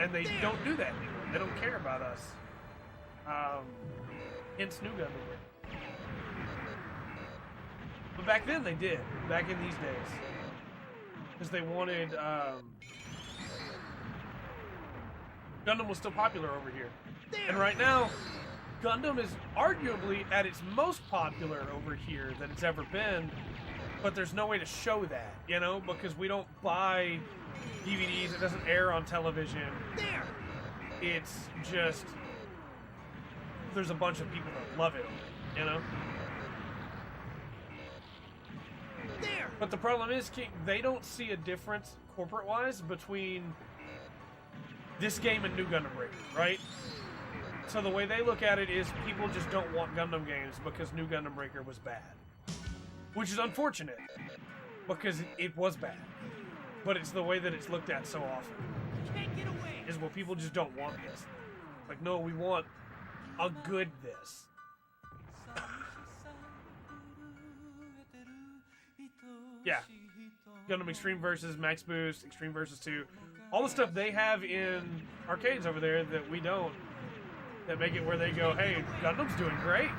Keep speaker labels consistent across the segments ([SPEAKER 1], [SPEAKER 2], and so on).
[SPEAKER 1] and they don't do that anymore. They don't care about us. Hence New Gundam. But back then they did. Back in these days, because they wanted Gundam was still popular over here, and right now Gundam is arguably at its most popular over here that it's ever been. But there's no way to show that, you know, because we don't buy DVDs. It doesn't air on television. It's just there's a bunch of people that love it, you know. But the problem is, they don't see a difference corporate-wise between this game and New Gundam Breaker, right? So the way they look at it is people just don't want Gundam games because New Gundam Breaker was bad. Which is unfortunate, because it was bad. But it's the way that it's looked at so often.
[SPEAKER 2] Can't get away.
[SPEAKER 1] Is well, people just don't want this. Like, no, we want a good this. Yeah. Gundam Extreme Versus, Max Boost, Extreme Versus 2. All the stuff they have in arcades over there that we don't. That make it where they go, hey, Gundam's doing great.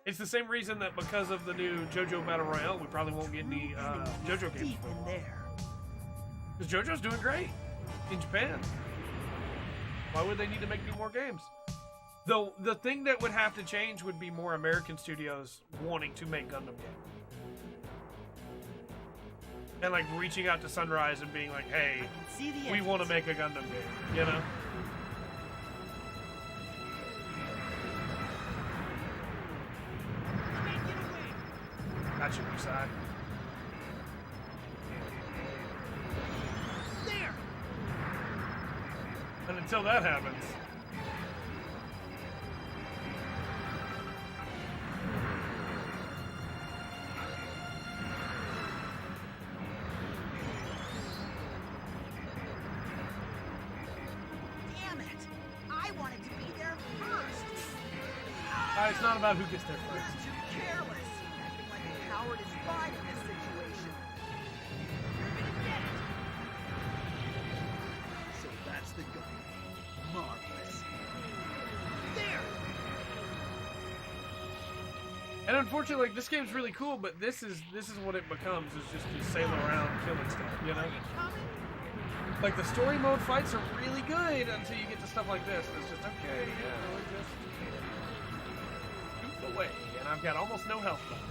[SPEAKER 1] It's the same reason that because of the new JoJo Battle Royale, we probably won't get any JoJo games for a while. Because JoJo's doing great in Japan. Why would they need to make any more games? Though the thing that would have to change would be more American studios wanting to make Gundam games. And like reaching out to Sunrise and being like, hey, we want to make a Gundam game, you know? Got you, side.
[SPEAKER 2] There.
[SPEAKER 1] And until that happens,
[SPEAKER 2] Damn it! I wanted to be there first.
[SPEAKER 1] it's not about who gets there
[SPEAKER 2] You're
[SPEAKER 1] first.
[SPEAKER 2] too careless. Acting like a coward is fine in this situation. You're gonna get it. So that's the gun. Marvelous. There.
[SPEAKER 1] And unfortunately, like, this game's really cool, but this is what it becomes, is just you sail around killing stuff, you know?
[SPEAKER 2] Are you coming?
[SPEAKER 1] Like, the story mode fights are really good until you get to stuff like this. It's just, okay, yeah, we're just shoot away, and I've got almost no health left.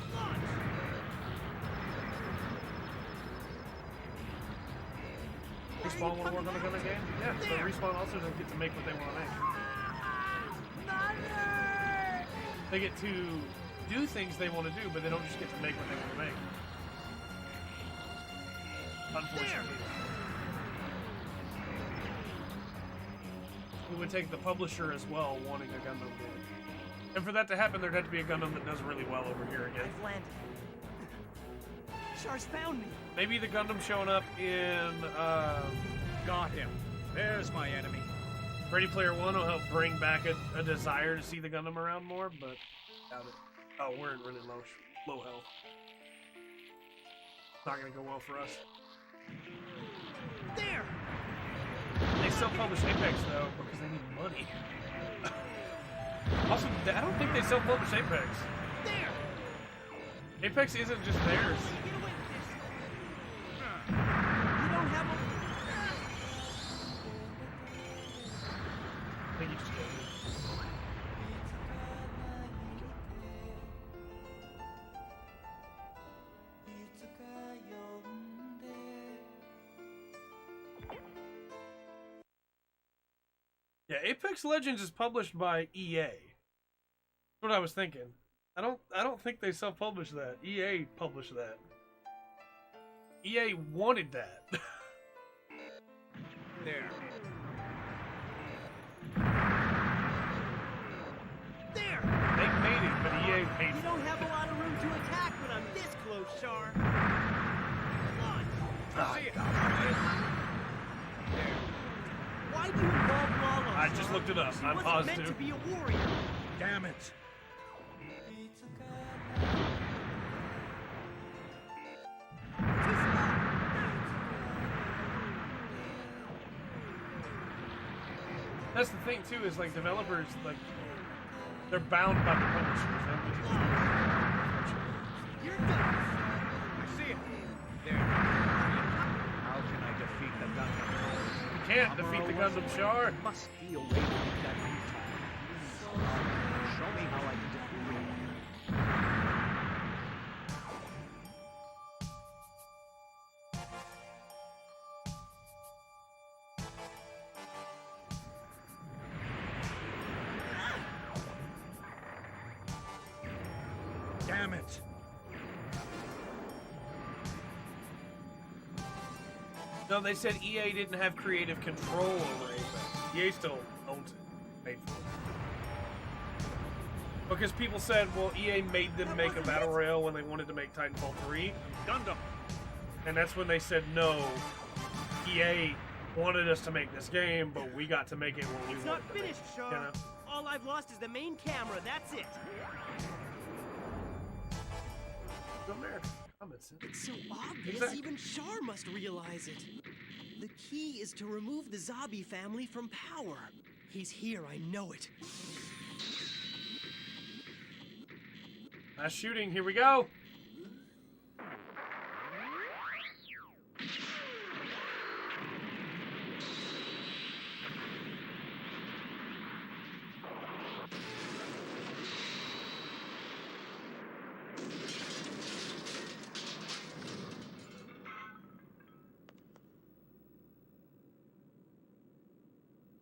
[SPEAKER 1] Respawn want to work on the Gundam game? Yeah, so Respawn also doesn't get to make what they want to make.
[SPEAKER 2] Thunder!
[SPEAKER 1] They get to do things they want to do, but they don't just get to make what they want to make. Unfortunately. It would take the publisher as well wanting a Gundam game. And for that to happen, there'd have to be a Gundam that does really well over here again.
[SPEAKER 2] I've landed. Char's found me.
[SPEAKER 1] Maybe the Gundam showing up in
[SPEAKER 3] Got him. There's my enemy.
[SPEAKER 1] Ready Player One will help bring back a desire to see the Gundam around more, but doubt it. Oh, we're in really low health. Not gonna go well for us.
[SPEAKER 2] There.
[SPEAKER 1] They self-publish Apex though because they need money. Also, I don't think they self-publish Apex.
[SPEAKER 2] There.
[SPEAKER 1] Apex isn't just theirs.
[SPEAKER 2] Get away with this. You don't have a...
[SPEAKER 1] I think you just killed me. Yeah, Apex Legends is published by EA. That's what I was thinking. I don't think they self-published that. EA published that. EA wanted that.
[SPEAKER 3] There.
[SPEAKER 2] There.
[SPEAKER 1] They made it, but EA paid
[SPEAKER 2] You
[SPEAKER 1] for
[SPEAKER 2] don't
[SPEAKER 1] it.
[SPEAKER 2] have a lot of room to attack when I'm this close, Char. Launch.
[SPEAKER 3] See it.
[SPEAKER 2] Why do you involve Lalo?
[SPEAKER 1] I just looked it up.
[SPEAKER 2] She
[SPEAKER 1] I'm
[SPEAKER 2] wasn't
[SPEAKER 1] positive.
[SPEAKER 2] meant to be a warrior.
[SPEAKER 3] Damn it.
[SPEAKER 1] That's the thing too, is like developers, like they're bound by the publishers. They can just
[SPEAKER 2] You're done.
[SPEAKER 3] I see it. There. How can I defeat the Gundam?
[SPEAKER 1] you can't defeat the Gundam Char.
[SPEAKER 3] There must be a way to beat that retard. Show me how I can defeat him. Damn it!
[SPEAKER 1] No, they said EA didn't have creative control over it, but EA still owns it. Paid for it. Because people said, well, EA made them make a battle royale when they wanted to make Titanfall 3.
[SPEAKER 3] Gundam!
[SPEAKER 1] And that's when they said, no, EA wanted us to make this game, but we got to make it when we
[SPEAKER 4] It's
[SPEAKER 1] wanted
[SPEAKER 4] not
[SPEAKER 1] to make
[SPEAKER 4] finished,
[SPEAKER 1] it.
[SPEAKER 4] Char.
[SPEAKER 1] You know?
[SPEAKER 4] All I've lost is the main camera. That's it.
[SPEAKER 1] America. Common sense.
[SPEAKER 4] It's so obvious.
[SPEAKER 1] Exactly.
[SPEAKER 4] Even Char must realize it. The key is to remove the Zabi family from power. He's here. I know it.
[SPEAKER 1] Last shooting. Here we go.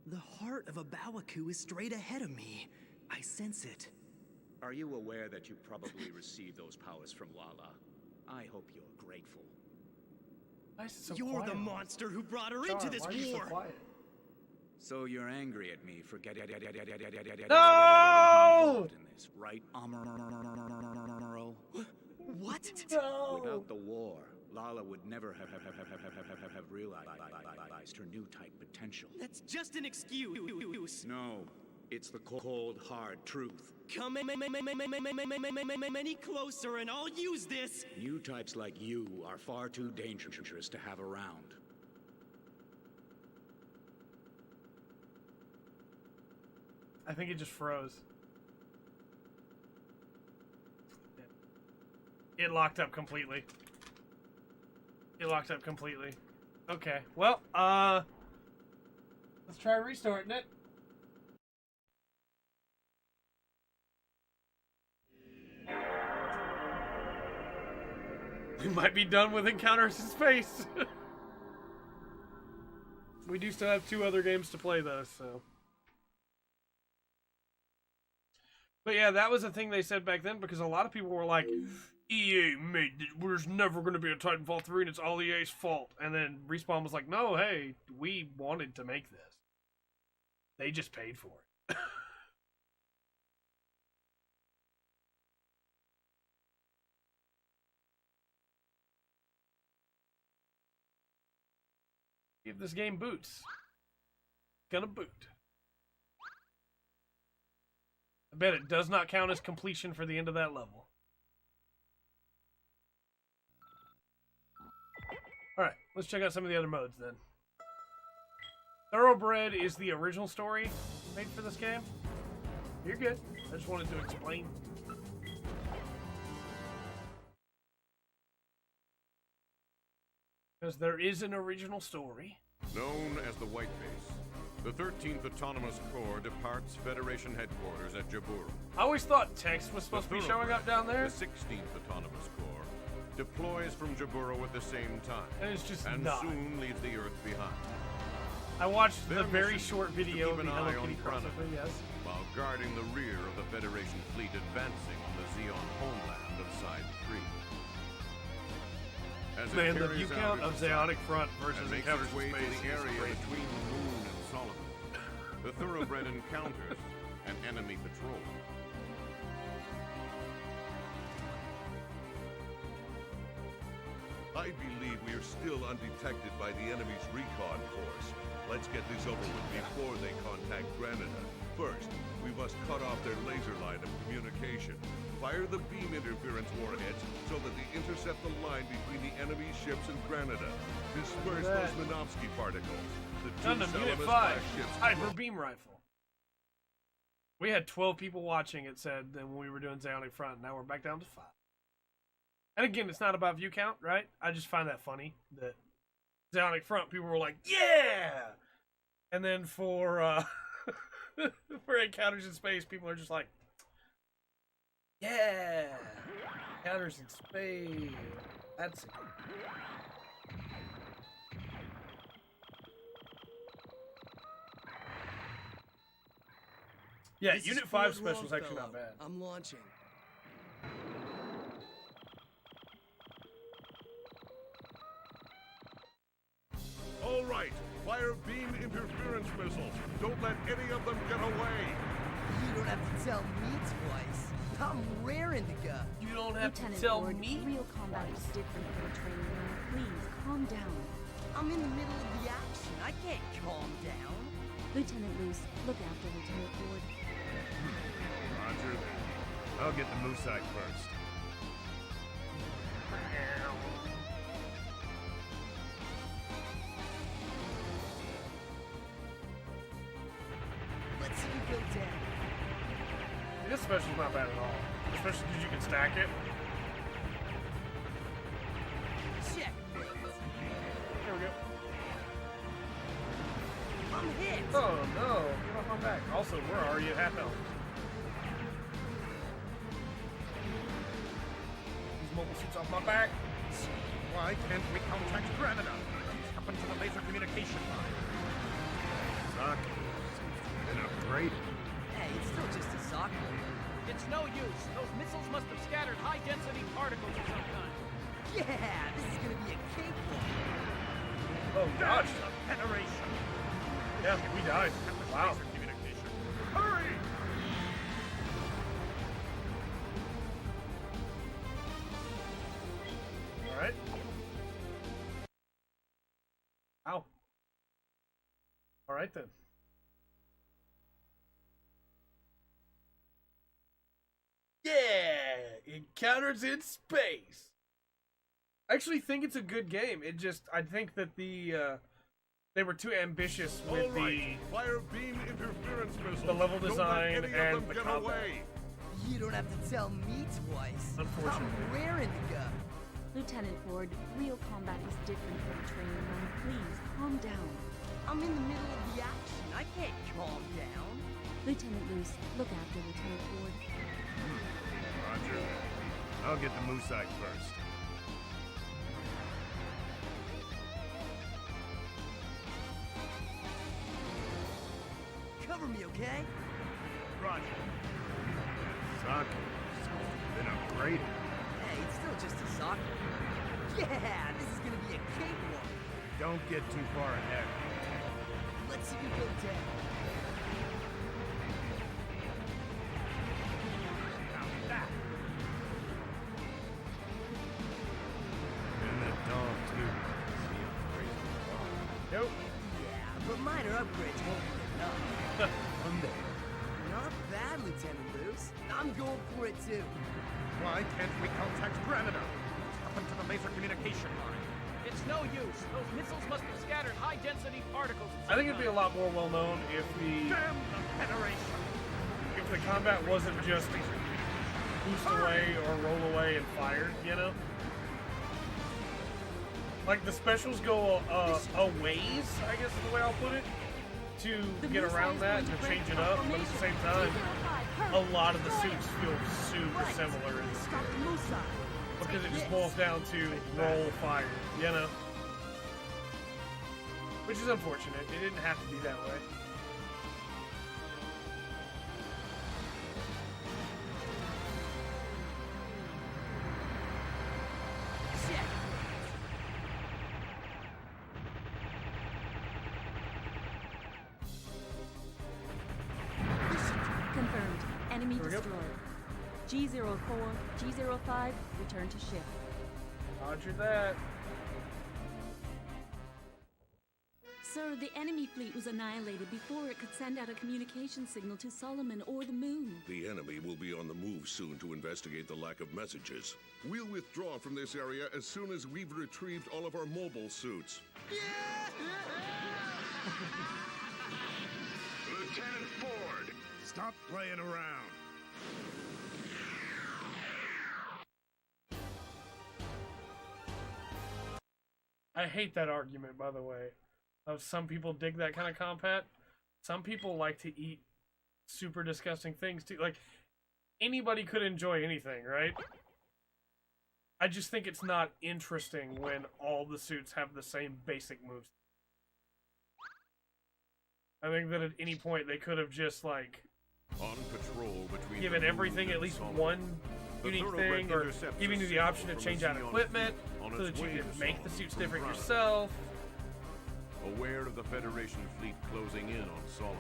[SPEAKER 4] The heart of a Bawaku is straight ahead of me. I sense it.
[SPEAKER 5] Are you aware that you probably received those powers from Lala? I hope you're grateful.
[SPEAKER 1] Why is it so
[SPEAKER 4] You're
[SPEAKER 1] quiet?
[SPEAKER 4] the monster who brought her
[SPEAKER 1] Char,
[SPEAKER 4] into this
[SPEAKER 1] why are you so
[SPEAKER 4] war.
[SPEAKER 1] quiet?
[SPEAKER 5] So you're angry at me for getting
[SPEAKER 1] No!
[SPEAKER 5] involved in this, right, Earl?
[SPEAKER 4] What?
[SPEAKER 1] No!
[SPEAKER 5] Without the war, Lala would never have realized her new type potential.
[SPEAKER 4] That's just an excuse.
[SPEAKER 5] No, it's the cold, hard truth.
[SPEAKER 4] Come any closer and I'll use this.
[SPEAKER 5] New types like you are far too dangerous to have around.
[SPEAKER 1] I think it just froze. It locked up completely. It locked up completely. Okay. Well, let's try restarting it. We might be done with Encounters in Space. We do still have 2 other games to play though, so. But yeah, that was a thing they said back then because a lot of people were like, EA made this, there's never going to be a Titanfall 3 and it's all EA's fault. And then Respawn was like, no, hey, we wanted to make this. They just paid for it. If this game boots, it's gonna boot. I bet it does not count as completion for the end of that level. Alright, let's check out some of the other modes then. Thoroughbred is the original story made for this game. You're good. I just wanted to explain. Because there is an original story.
[SPEAKER 6] Known as the Whiteface, the 13th Autonomous Corps departs Federation headquarters at Jaburo.
[SPEAKER 1] I always thought text was supposed to be showing up down there.
[SPEAKER 6] The 16th Autonomous Corps deploys from Jaburo at the same time,
[SPEAKER 1] And it's just
[SPEAKER 6] and
[SPEAKER 1] not.
[SPEAKER 6] soon leaves the Earth behind,
[SPEAKER 1] I watched
[SPEAKER 6] Their
[SPEAKER 1] the very
[SPEAKER 6] mission
[SPEAKER 1] short
[SPEAKER 6] is to
[SPEAKER 1] video of
[SPEAKER 6] keep
[SPEAKER 1] the
[SPEAKER 6] an
[SPEAKER 1] Hello
[SPEAKER 6] eye on
[SPEAKER 1] Kitty
[SPEAKER 6] Granada.
[SPEAKER 1] crossover, yes.
[SPEAKER 6] while guarding the rear of the Federation fleet advancing on the Xeon homeland of Side 3. As it
[SPEAKER 1] Man, the
[SPEAKER 6] carries
[SPEAKER 1] view
[SPEAKER 6] out
[SPEAKER 1] count of
[SPEAKER 6] its
[SPEAKER 1] Zeonic
[SPEAKER 6] assignment
[SPEAKER 1] Front versus
[SPEAKER 6] and makes
[SPEAKER 1] Encounters
[SPEAKER 6] its
[SPEAKER 1] in
[SPEAKER 6] way
[SPEAKER 1] Space
[SPEAKER 6] to the
[SPEAKER 1] is
[SPEAKER 6] area
[SPEAKER 1] great.
[SPEAKER 6] between the Moon and Solomon, the Thoroughbred encounters an enemy patrol.
[SPEAKER 7] I believe we are still undetected by the enemy's recon force. Let's get this over with before they contact Granada. First, we must cut off their laser line of communication. Fire the beam interference warheads so that they intercept the line between the enemy ships and Granada. Disperse those Minovsky particles. The two
[SPEAKER 1] Gundam Unit
[SPEAKER 7] Salamis
[SPEAKER 1] 5,
[SPEAKER 7] class ships
[SPEAKER 1] Hyper Beam Rifle. We had 12 people watching, it said, then when we were doing Zionic Front. Now we're back down to 5. And again, it's not about view count, right? I just find that funny that Zionic Front, people were like, yeah! And then for for Encounters in Space, people are just like, yeah! Encounters in Space. That's it. Yeah,
[SPEAKER 4] This is
[SPEAKER 1] Unit 5
[SPEAKER 4] Fort
[SPEAKER 1] special's actually not
[SPEAKER 4] Longfellow.
[SPEAKER 1] bad.
[SPEAKER 4] I'm launching.
[SPEAKER 7] All right, fire beam interference missiles. Don't let any of them get away.
[SPEAKER 4] You don't have to tell me twice. I'm raring to go.
[SPEAKER 1] You don't have
[SPEAKER 8] Lieutenant
[SPEAKER 1] to tell
[SPEAKER 8] Ward,
[SPEAKER 1] me.
[SPEAKER 8] real combat is different from the training room. Please, calm down.
[SPEAKER 4] I'm in the middle of the action. I can't calm down.
[SPEAKER 8] Lieutenant Luce, look after Lieutenant Ward.
[SPEAKER 9] Roger that. I'll get the moose side first.
[SPEAKER 4] Let's see you go down.
[SPEAKER 1] This special's not bad at all. Especially because you can stack it.
[SPEAKER 4] Check.
[SPEAKER 1] There we go.
[SPEAKER 4] I'm hit.
[SPEAKER 1] Oh no, get off my back. Also, we're already at half health. These mobile suits off my back.
[SPEAKER 9] Why can't we contact Granada? What's happened to the laser communication line? Sock. Been upgraded.
[SPEAKER 4] Hey, it's still just a socket.
[SPEAKER 3] It's no use. Those missiles must have scattered high-density particles of some kind.
[SPEAKER 4] Yeah, this is gonna be a cakewalk.
[SPEAKER 1] Oh gosh.
[SPEAKER 9] Federation.
[SPEAKER 1] Yeah, we died. Wow.
[SPEAKER 9] Laser communication. Hurry!
[SPEAKER 1] Alright. Ow. Alright then. Yeah! Encounters in Space! I actually think it's a good game. It just, I think that they were too ambitious with
[SPEAKER 7] All right, fire beam interference missiles.
[SPEAKER 1] the level
[SPEAKER 7] Don't
[SPEAKER 1] design
[SPEAKER 7] let any
[SPEAKER 1] and
[SPEAKER 7] of them
[SPEAKER 1] the
[SPEAKER 7] get
[SPEAKER 1] combat.
[SPEAKER 7] away.
[SPEAKER 4] You don't have to tell me twice.
[SPEAKER 1] Unfortunately.
[SPEAKER 4] I'm raring to go.
[SPEAKER 8] Lieutenant Ward, real combat is different from the training room. Please, calm down.
[SPEAKER 4] I'm in the middle of the action. I can't calm down.
[SPEAKER 8] Lieutenant Luce, look after Lieutenant Ward.
[SPEAKER 9] Roger that. I'll get the moose side first.
[SPEAKER 4] Cover me, okay?
[SPEAKER 9] Roger. Sock. Been upgraded.
[SPEAKER 4] Hey, it's still just a socket. Yeah, this is gonna be a cakewalk.
[SPEAKER 9] Don't get too far ahead.
[SPEAKER 4] Let's see you go down.
[SPEAKER 9] Now that. And the dog, too. See him crazy dog.
[SPEAKER 1] Nope.
[SPEAKER 4] Yeah, but minor upgrades won't be enough.
[SPEAKER 9] I'm there.
[SPEAKER 4] Not bad, Lieutenant Luce. I'm going for it too.
[SPEAKER 9] Why can't we contact Granada? What's happened to the laser communication line?
[SPEAKER 3] It's no use. Those missiles must have scattered high-density particles of some
[SPEAKER 1] I think it'd be a
[SPEAKER 3] kind.
[SPEAKER 1] lot more well known if
[SPEAKER 9] Damn the Federation!
[SPEAKER 1] the combat wasn't just boost away or roll away and fire, you know? Like the specials go a ways, I guess is the way I'll put it, to get around that and to change it up, but at the same time, a lot of the suits feel super similar in this
[SPEAKER 4] Stop
[SPEAKER 1] game.
[SPEAKER 4] the moose side.
[SPEAKER 1] Because it just boils down to roll fire, you know? Which is unfortunate. It didn't have to be that way.
[SPEAKER 4] Check.
[SPEAKER 8] Confirmed. Enemy
[SPEAKER 1] Here we go.
[SPEAKER 8] destroyed. G04, G05, return to ship.
[SPEAKER 1] Roger that.
[SPEAKER 8] Sir, the enemy fleet was annihilated before it could send out a communication signal to Solomon or the moon.
[SPEAKER 7] The enemy will be on the move soon to investigate the lack of messages. We'll withdraw from this area as soon as we've retrieved all of our mobile suits.
[SPEAKER 10] Lieutenant Ford,
[SPEAKER 9] Stop playing around.
[SPEAKER 1] I hate that argument, by the way. Of some people dig that kind of compat. Some people like to eat super disgusting things too. Like, anybody could enjoy anything, right? I just think it's not interesting when all the suits have the same basic moves. I think that at any point they could have just, like,
[SPEAKER 6] On patrol between
[SPEAKER 1] given
[SPEAKER 6] the
[SPEAKER 1] everything
[SPEAKER 6] moon
[SPEAKER 1] at
[SPEAKER 6] and
[SPEAKER 1] least
[SPEAKER 6] Solomon,
[SPEAKER 1] one
[SPEAKER 6] the
[SPEAKER 1] unique
[SPEAKER 6] thoroughbred
[SPEAKER 1] thing, or
[SPEAKER 6] intercepts
[SPEAKER 1] giving
[SPEAKER 6] a
[SPEAKER 1] you the
[SPEAKER 6] signal
[SPEAKER 1] option to
[SPEAKER 6] from
[SPEAKER 1] change
[SPEAKER 6] a
[SPEAKER 1] out
[SPEAKER 6] Xeon
[SPEAKER 1] equipment
[SPEAKER 6] fleet on
[SPEAKER 1] so
[SPEAKER 6] its
[SPEAKER 1] that you
[SPEAKER 6] way
[SPEAKER 1] can
[SPEAKER 6] to
[SPEAKER 1] make the
[SPEAKER 6] Solomon
[SPEAKER 1] suits
[SPEAKER 6] from
[SPEAKER 1] different
[SPEAKER 6] Grommet.
[SPEAKER 1] yourself.
[SPEAKER 6] Aware of the Federation fleet closing in on Solomon,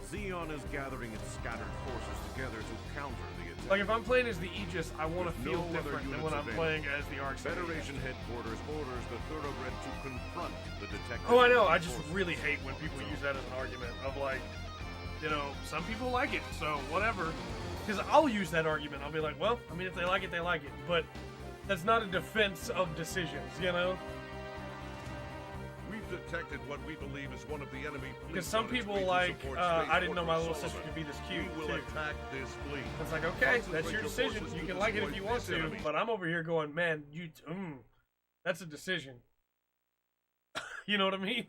[SPEAKER 6] Xeon is gathering its scattered forces together to counter the attack.
[SPEAKER 1] Like, if I'm playing as the Aegis, I want to
[SPEAKER 6] With
[SPEAKER 1] feel
[SPEAKER 6] no other
[SPEAKER 1] different than
[SPEAKER 6] units
[SPEAKER 1] when I'm
[SPEAKER 6] available,
[SPEAKER 1] playing as the Arc.
[SPEAKER 6] Federation headquarters orders the thoroughbred to confront the detective.
[SPEAKER 1] Oh, I know. I just
[SPEAKER 6] forces.
[SPEAKER 1] really hate when people use that as an argument of, like, you know, some people like it, so whatever. Because I'll use that argument. I'll be like, well, I mean, if they like it, they like it. But that's not a defense of decisions, you know?
[SPEAKER 7] We've detected what we believe is one of the enemy fleets.
[SPEAKER 1] Because some
[SPEAKER 7] on its
[SPEAKER 1] people
[SPEAKER 7] way to
[SPEAKER 1] like,
[SPEAKER 7] support
[SPEAKER 1] I didn't know my
[SPEAKER 7] Spaceport
[SPEAKER 1] little sister
[SPEAKER 7] Solomon.
[SPEAKER 1] could be this cute,
[SPEAKER 7] We will
[SPEAKER 1] too.
[SPEAKER 7] attack this fleet.
[SPEAKER 1] It's like, okay, that's
[SPEAKER 7] Concentrate
[SPEAKER 1] your
[SPEAKER 7] your
[SPEAKER 1] decision.
[SPEAKER 7] forces
[SPEAKER 1] You
[SPEAKER 7] to
[SPEAKER 1] can like it if
[SPEAKER 7] destroy
[SPEAKER 1] you want
[SPEAKER 7] this
[SPEAKER 1] to,
[SPEAKER 7] enemy.
[SPEAKER 1] but I'm over here going, man, that's a decision. You know what I mean?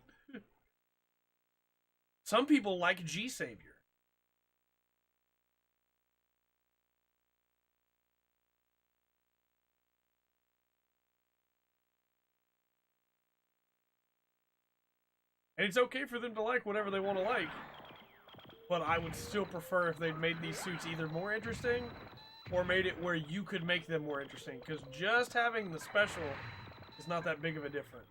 [SPEAKER 1] Some people like G-Savior. And it's okay for them to like whatever they want to like. But I would still prefer if they'd made these suits either more interesting or made it where you could make them more interesting. Because just having the special is not that big of a difference.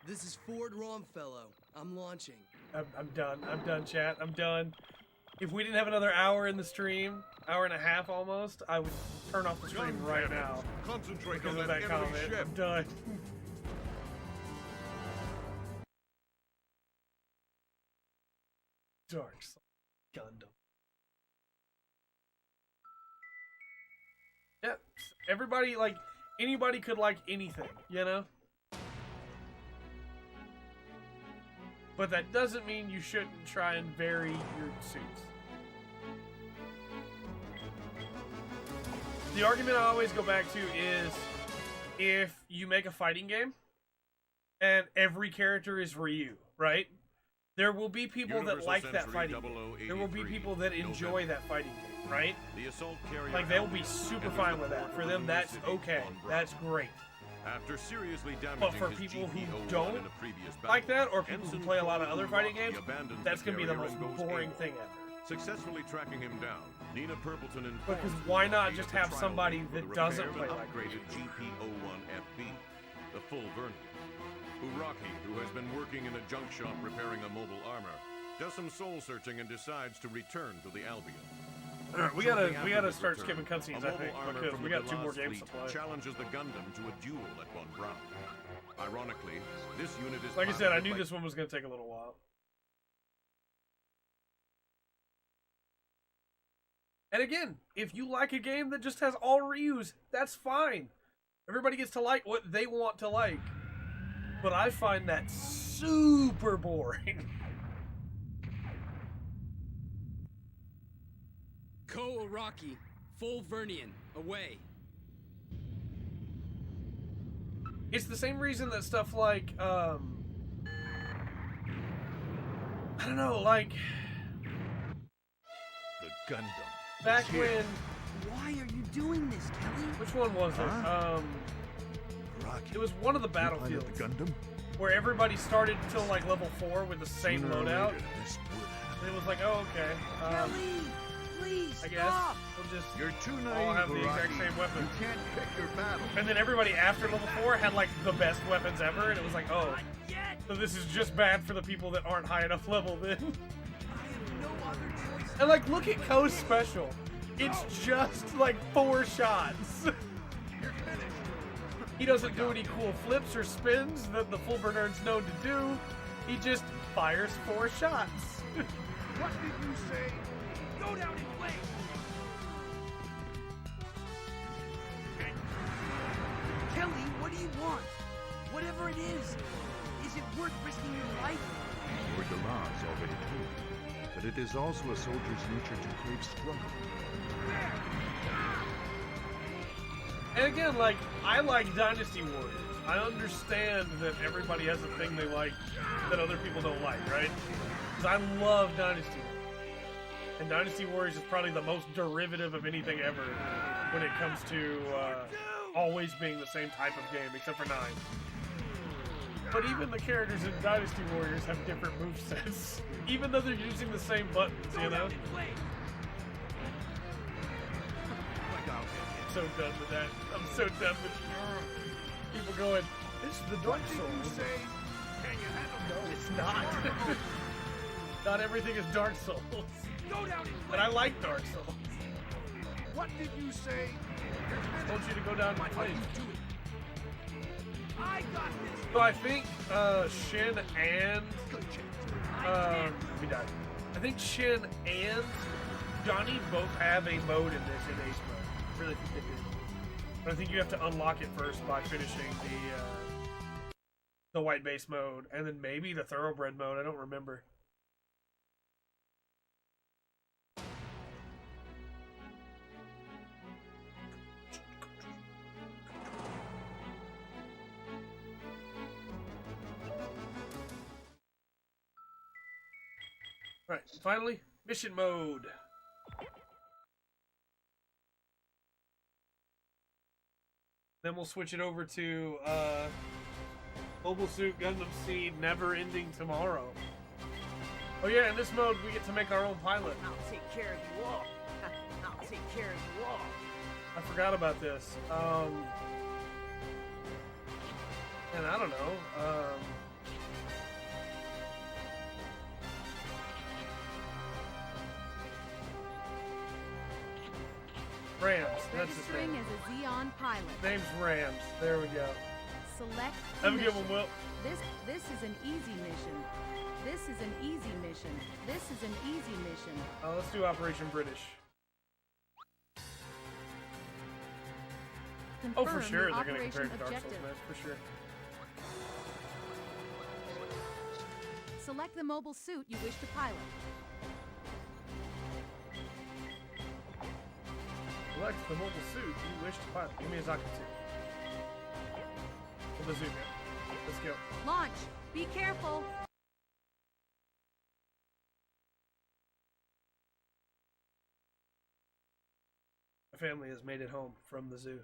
[SPEAKER 4] This is Ford Romfellow. I'm launching.
[SPEAKER 1] I'm done. I'm done, chat. I'm done. If we didn't have another hour in the stream, hour and a half almost, I would turn off the stream right now.
[SPEAKER 7] Concentrate
[SPEAKER 1] Because
[SPEAKER 7] on
[SPEAKER 1] of
[SPEAKER 7] that
[SPEAKER 1] that
[SPEAKER 7] enemy
[SPEAKER 1] comment.
[SPEAKER 7] ship.
[SPEAKER 1] I'm done. Dark Gundam. Yeah, everybody, like, anybody could like anything, you know? But that doesn't mean you shouldn't try and vary your suits. The argument I always go back to is if you make a fighting game and every character is Ryu, right? There will be people that
[SPEAKER 6] Universal
[SPEAKER 1] like that
[SPEAKER 6] Century
[SPEAKER 1] fighting game. There will be
[SPEAKER 6] 0083,
[SPEAKER 1] people that enjoy
[SPEAKER 6] November.
[SPEAKER 1] that fighting game, right?
[SPEAKER 6] The assault carrier
[SPEAKER 1] Like, they'll be
[SPEAKER 6] Albion
[SPEAKER 1] super
[SPEAKER 6] enters
[SPEAKER 1] fine
[SPEAKER 6] the
[SPEAKER 1] with that.
[SPEAKER 6] port
[SPEAKER 1] For
[SPEAKER 6] of
[SPEAKER 1] them,
[SPEAKER 6] Blue
[SPEAKER 1] that's
[SPEAKER 6] City
[SPEAKER 1] okay.
[SPEAKER 6] on Bravo.
[SPEAKER 1] That's great.
[SPEAKER 6] After seriously damaging
[SPEAKER 1] But for
[SPEAKER 6] his
[SPEAKER 1] people who
[SPEAKER 6] GP-01
[SPEAKER 1] don't
[SPEAKER 6] in a previous
[SPEAKER 1] like
[SPEAKER 6] battle,
[SPEAKER 1] that, or people who
[SPEAKER 6] Ensign
[SPEAKER 1] play a lot of
[SPEAKER 6] Cole
[SPEAKER 1] other fighting
[SPEAKER 6] Rocky
[SPEAKER 1] games,
[SPEAKER 6] abandons
[SPEAKER 1] that's going to be the
[SPEAKER 6] carrier
[SPEAKER 1] most
[SPEAKER 6] and goes
[SPEAKER 1] boring
[SPEAKER 6] AWOL.
[SPEAKER 1] thing ever.
[SPEAKER 6] Successfully tracking him down, Nina Purpleton informs
[SPEAKER 1] Because
[SPEAKER 6] the
[SPEAKER 1] why not
[SPEAKER 6] Navy
[SPEAKER 1] just
[SPEAKER 6] of the
[SPEAKER 1] have
[SPEAKER 6] trial
[SPEAKER 1] somebody
[SPEAKER 6] date for
[SPEAKER 1] that
[SPEAKER 6] the
[SPEAKER 1] doesn't
[SPEAKER 6] repair
[SPEAKER 1] play
[SPEAKER 6] of an
[SPEAKER 1] like
[SPEAKER 6] upgraded GP-01FB, the full version. Uraki, who has been working in a junk shop repairing a mobile armor, does some soul searching and decides to return to the Albion.
[SPEAKER 1] Alright, we
[SPEAKER 6] Shortly
[SPEAKER 1] gotta
[SPEAKER 6] after his
[SPEAKER 1] start
[SPEAKER 6] return,
[SPEAKER 1] skipping cutscenes,
[SPEAKER 6] a
[SPEAKER 1] I
[SPEAKER 6] mobile
[SPEAKER 1] think,
[SPEAKER 6] armor
[SPEAKER 1] because
[SPEAKER 6] from
[SPEAKER 1] we
[SPEAKER 6] the
[SPEAKER 1] got 2 more
[SPEAKER 6] Delaz
[SPEAKER 1] games to
[SPEAKER 6] fleet
[SPEAKER 1] play.
[SPEAKER 6] challenges the Gundam to a duel at Von Braun. Ironically, this unit is
[SPEAKER 1] Like I said, I
[SPEAKER 6] piloted
[SPEAKER 1] knew
[SPEAKER 6] by
[SPEAKER 1] this one was gonna take a little while. And again, if you like a game that just has all Ryus, that's fine. Everybody gets to like what they want to like. But I find that super boring.
[SPEAKER 10] Ko Araki, full Vernian, away.
[SPEAKER 1] It's the same reason that stuff like, I don't know, like,
[SPEAKER 9] The Gundam.
[SPEAKER 1] back when,
[SPEAKER 2] Why are you doing this, Kelly?
[SPEAKER 1] which one was it?
[SPEAKER 9] Rocky.
[SPEAKER 1] It was one of the
[SPEAKER 9] You pilot
[SPEAKER 1] battlefields
[SPEAKER 9] the Gundam?
[SPEAKER 1] where everybody started till like level 4 with the same
[SPEAKER 9] Sooner or
[SPEAKER 1] loadout.
[SPEAKER 9] later, this would happen.
[SPEAKER 1] And it was like, oh, okay.
[SPEAKER 2] Kelly, please
[SPEAKER 1] I guess
[SPEAKER 2] stop.
[SPEAKER 1] we'll just
[SPEAKER 9] You're too
[SPEAKER 1] all
[SPEAKER 9] naive,
[SPEAKER 1] have the exact
[SPEAKER 9] Rocky.
[SPEAKER 1] same weapon.
[SPEAKER 9] You can't pick your battle.
[SPEAKER 1] And then everybody after level 4 had like the best weapons ever, and it was like, oh, so this is just bad for the people that aren't high enough level then.
[SPEAKER 2] I have no other choice.
[SPEAKER 1] And like, look at Ko's special. It's just like 4 shots. He doesn't do any cool flips or spins that the full Bernard's known to do. He just fires 4 shots.
[SPEAKER 9] What did you say?
[SPEAKER 2] Go down in flames. Kelly, what do you want? Whatever it is it worth risking your life?
[SPEAKER 9] Lord Delaz already told you.
[SPEAKER 7] but it is also a soldier's nature to crave struggle.
[SPEAKER 1] And again, like, I like Dynasty Warriors. I understand that everybody has a thing they like that other people don't like, right? Because I love Dynasty Warriors. And Dynasty Warriors is probably the most derivative of anything ever when it comes to always being the same type of game, except for 9. But even the characters in Dynasty Warriors have different movesets, even though they're using the same buttons, you know? I'm so done with that. I'm so done with people going, this is the Dark Souls. No, it's not. Not everything is Dark Souls. And I like Dark Souls.
[SPEAKER 9] What did you say?
[SPEAKER 1] I told you to go down and play.
[SPEAKER 9] I got this.
[SPEAKER 1] So I think Shin and I think Shin and Johnny both have a mode in this, in Ace mode. I really think they do. But I think you have to unlock it first by finishing the white base mode, and then maybe the thoroughbred mode. I don't remember. Right, finally, mission mode. Then we'll switch it over to Mobile Suit Gundam Seed Never Ending Tomorrow. Oh yeah, in this mode we get to make our own pilot.
[SPEAKER 2] I'll take care of you all. I'll take care of you all.
[SPEAKER 1] I forgot about this. And I don't know. Rams. That's his
[SPEAKER 11] Registering
[SPEAKER 1] name.
[SPEAKER 11] as a Xeon pilot.
[SPEAKER 1] Name's Rams. There we go.
[SPEAKER 11] Select
[SPEAKER 1] Have a good
[SPEAKER 11] mission.
[SPEAKER 1] one, Will.
[SPEAKER 11] This is an easy mission. This is an easy mission. This is an easy mission.
[SPEAKER 1] Let's do Operation British.
[SPEAKER 11] Confirm
[SPEAKER 1] Oh, for sure
[SPEAKER 11] the
[SPEAKER 1] they're going to compare it
[SPEAKER 11] operation
[SPEAKER 1] to Dark Souls,
[SPEAKER 11] objective.
[SPEAKER 1] man. For sure.
[SPEAKER 11] Select the mobile suit you wish to pilot.
[SPEAKER 1] Select the mobile suit you wish to pilot. Give me a Zaka 2. The bazooka. Let's go.
[SPEAKER 11] Launch. Be careful.
[SPEAKER 1] My family has made it home from the zoo.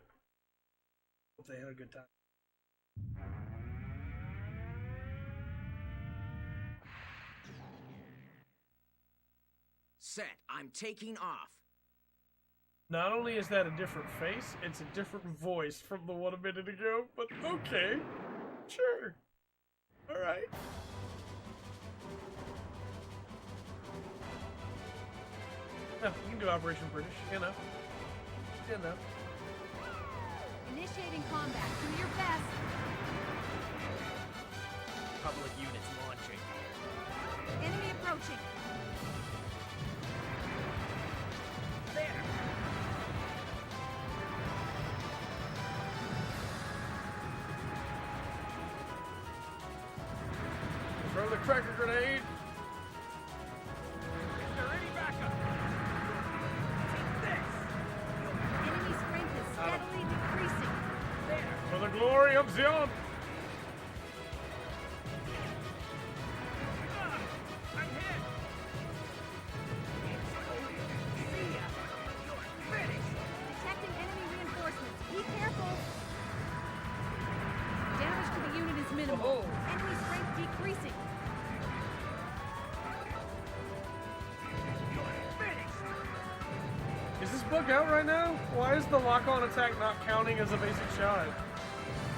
[SPEAKER 1] Hope they had a good time.
[SPEAKER 2] Set. I'm taking off.
[SPEAKER 1] Not only is that a different face, it's a different voice from the one a minute ago, but okay. Sure. Alright. Yeah, you can do Operation British, you know. You know.
[SPEAKER 11] Initiating combat. Do your best.
[SPEAKER 3] Public units launching.
[SPEAKER 11] Enemy approaching.
[SPEAKER 2] There.
[SPEAKER 1] Throw the cracker grenade.
[SPEAKER 9] Is there any backup?
[SPEAKER 2] Take this.
[SPEAKER 11] Enemy strength is steadily decreasing.
[SPEAKER 2] There.
[SPEAKER 1] For the glory of Zion.
[SPEAKER 9] I'm hit.
[SPEAKER 2] See ya. You're finished.
[SPEAKER 11] Detecting enemy reinforcements. Be careful. Damage to the unit is minimal.
[SPEAKER 1] Oh.
[SPEAKER 11] Enemy strength decreasing.
[SPEAKER 1] Is this bug out right now? Why is the lock-on attack not counting as a basic shot?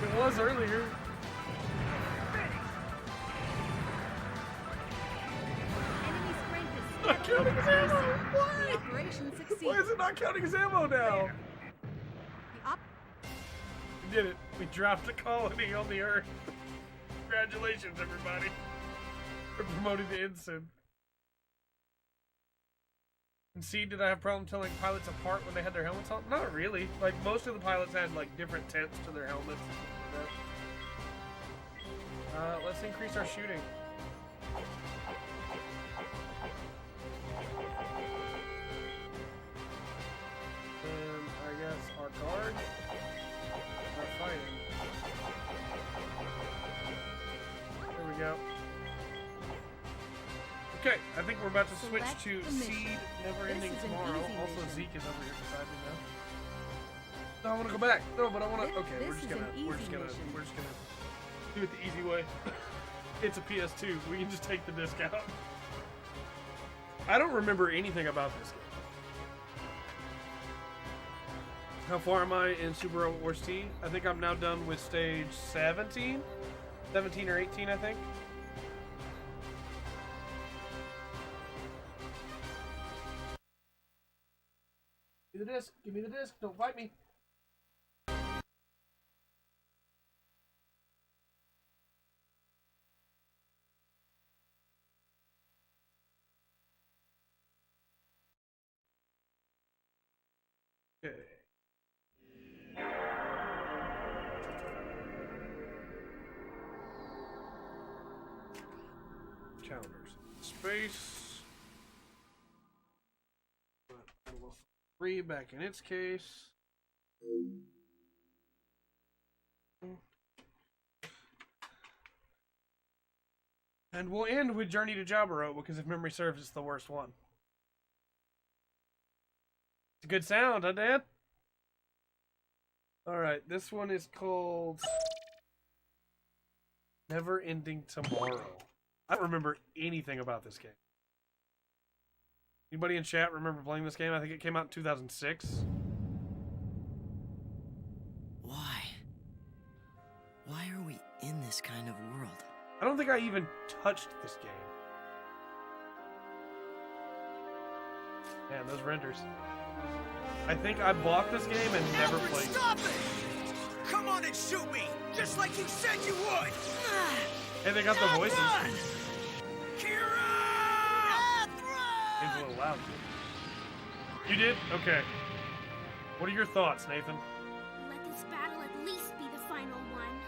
[SPEAKER 1] It was earlier.
[SPEAKER 11] Enemy strength is
[SPEAKER 1] Not
[SPEAKER 11] steadily
[SPEAKER 1] counting as ammo.
[SPEAKER 11] decreasing. The
[SPEAKER 1] Why?
[SPEAKER 11] operation succeeds.
[SPEAKER 1] Why is it not counting as ammo now?
[SPEAKER 11] The op
[SPEAKER 1] We did it. We dropped a colony on the Earth. Congratulations, everybody. We're promoted to ensign. And see, did I have a problem telling pilots apart when they had their helmets on? Not really. Like, most of the pilots had, like, different tints to their helmets. Let's increase our shooting. Okay, I think we're about to switch
[SPEAKER 11] Select
[SPEAKER 1] to
[SPEAKER 11] the mission.
[SPEAKER 1] Seed Never Ending
[SPEAKER 11] This is an
[SPEAKER 1] Tomorrow.
[SPEAKER 11] easy
[SPEAKER 1] Also,
[SPEAKER 11] mission.
[SPEAKER 1] Zeke is over here beside me now. No, I want to go back. No, but I want to. Okay,
[SPEAKER 11] This
[SPEAKER 1] we're just
[SPEAKER 11] is
[SPEAKER 1] gonna,
[SPEAKER 11] an
[SPEAKER 1] we're
[SPEAKER 11] easy
[SPEAKER 1] just gonna,
[SPEAKER 11] mission.
[SPEAKER 1] we're just gonna do it the easy way. It's a PS2. We can just take the disc out. I don't remember anything about this game. How far am I in Super Robot Wars T? I think I'm now done with stage 17. 17 or 18, I think. Give me the disc. Give me the disc. Don't fight me. Okay. Calendars. Space. Level 3 back in its case. And we'll end with Journey to Jaburo because if memory serves, it's the worst one. It's a good sound, huh, Dad? Alright, this one is called Never Ending Tomorrow. I don't remember anything about this game. Anybody in chat remember playing this game? I think it came out in 2006.
[SPEAKER 4] Why? Why are we in this kind of world?
[SPEAKER 1] I don't think I even touched this game. Man, those renders. I think I bought this game and never played it.
[SPEAKER 2] Stop it! Come on and shoot me, just like you said you would.
[SPEAKER 1] Hey, they got the voices.
[SPEAKER 2] Kira!
[SPEAKER 1] Seems a little loud. You did? Okay. What are your thoughts, Nathan?
[SPEAKER 12] Let this battle at least be the final one.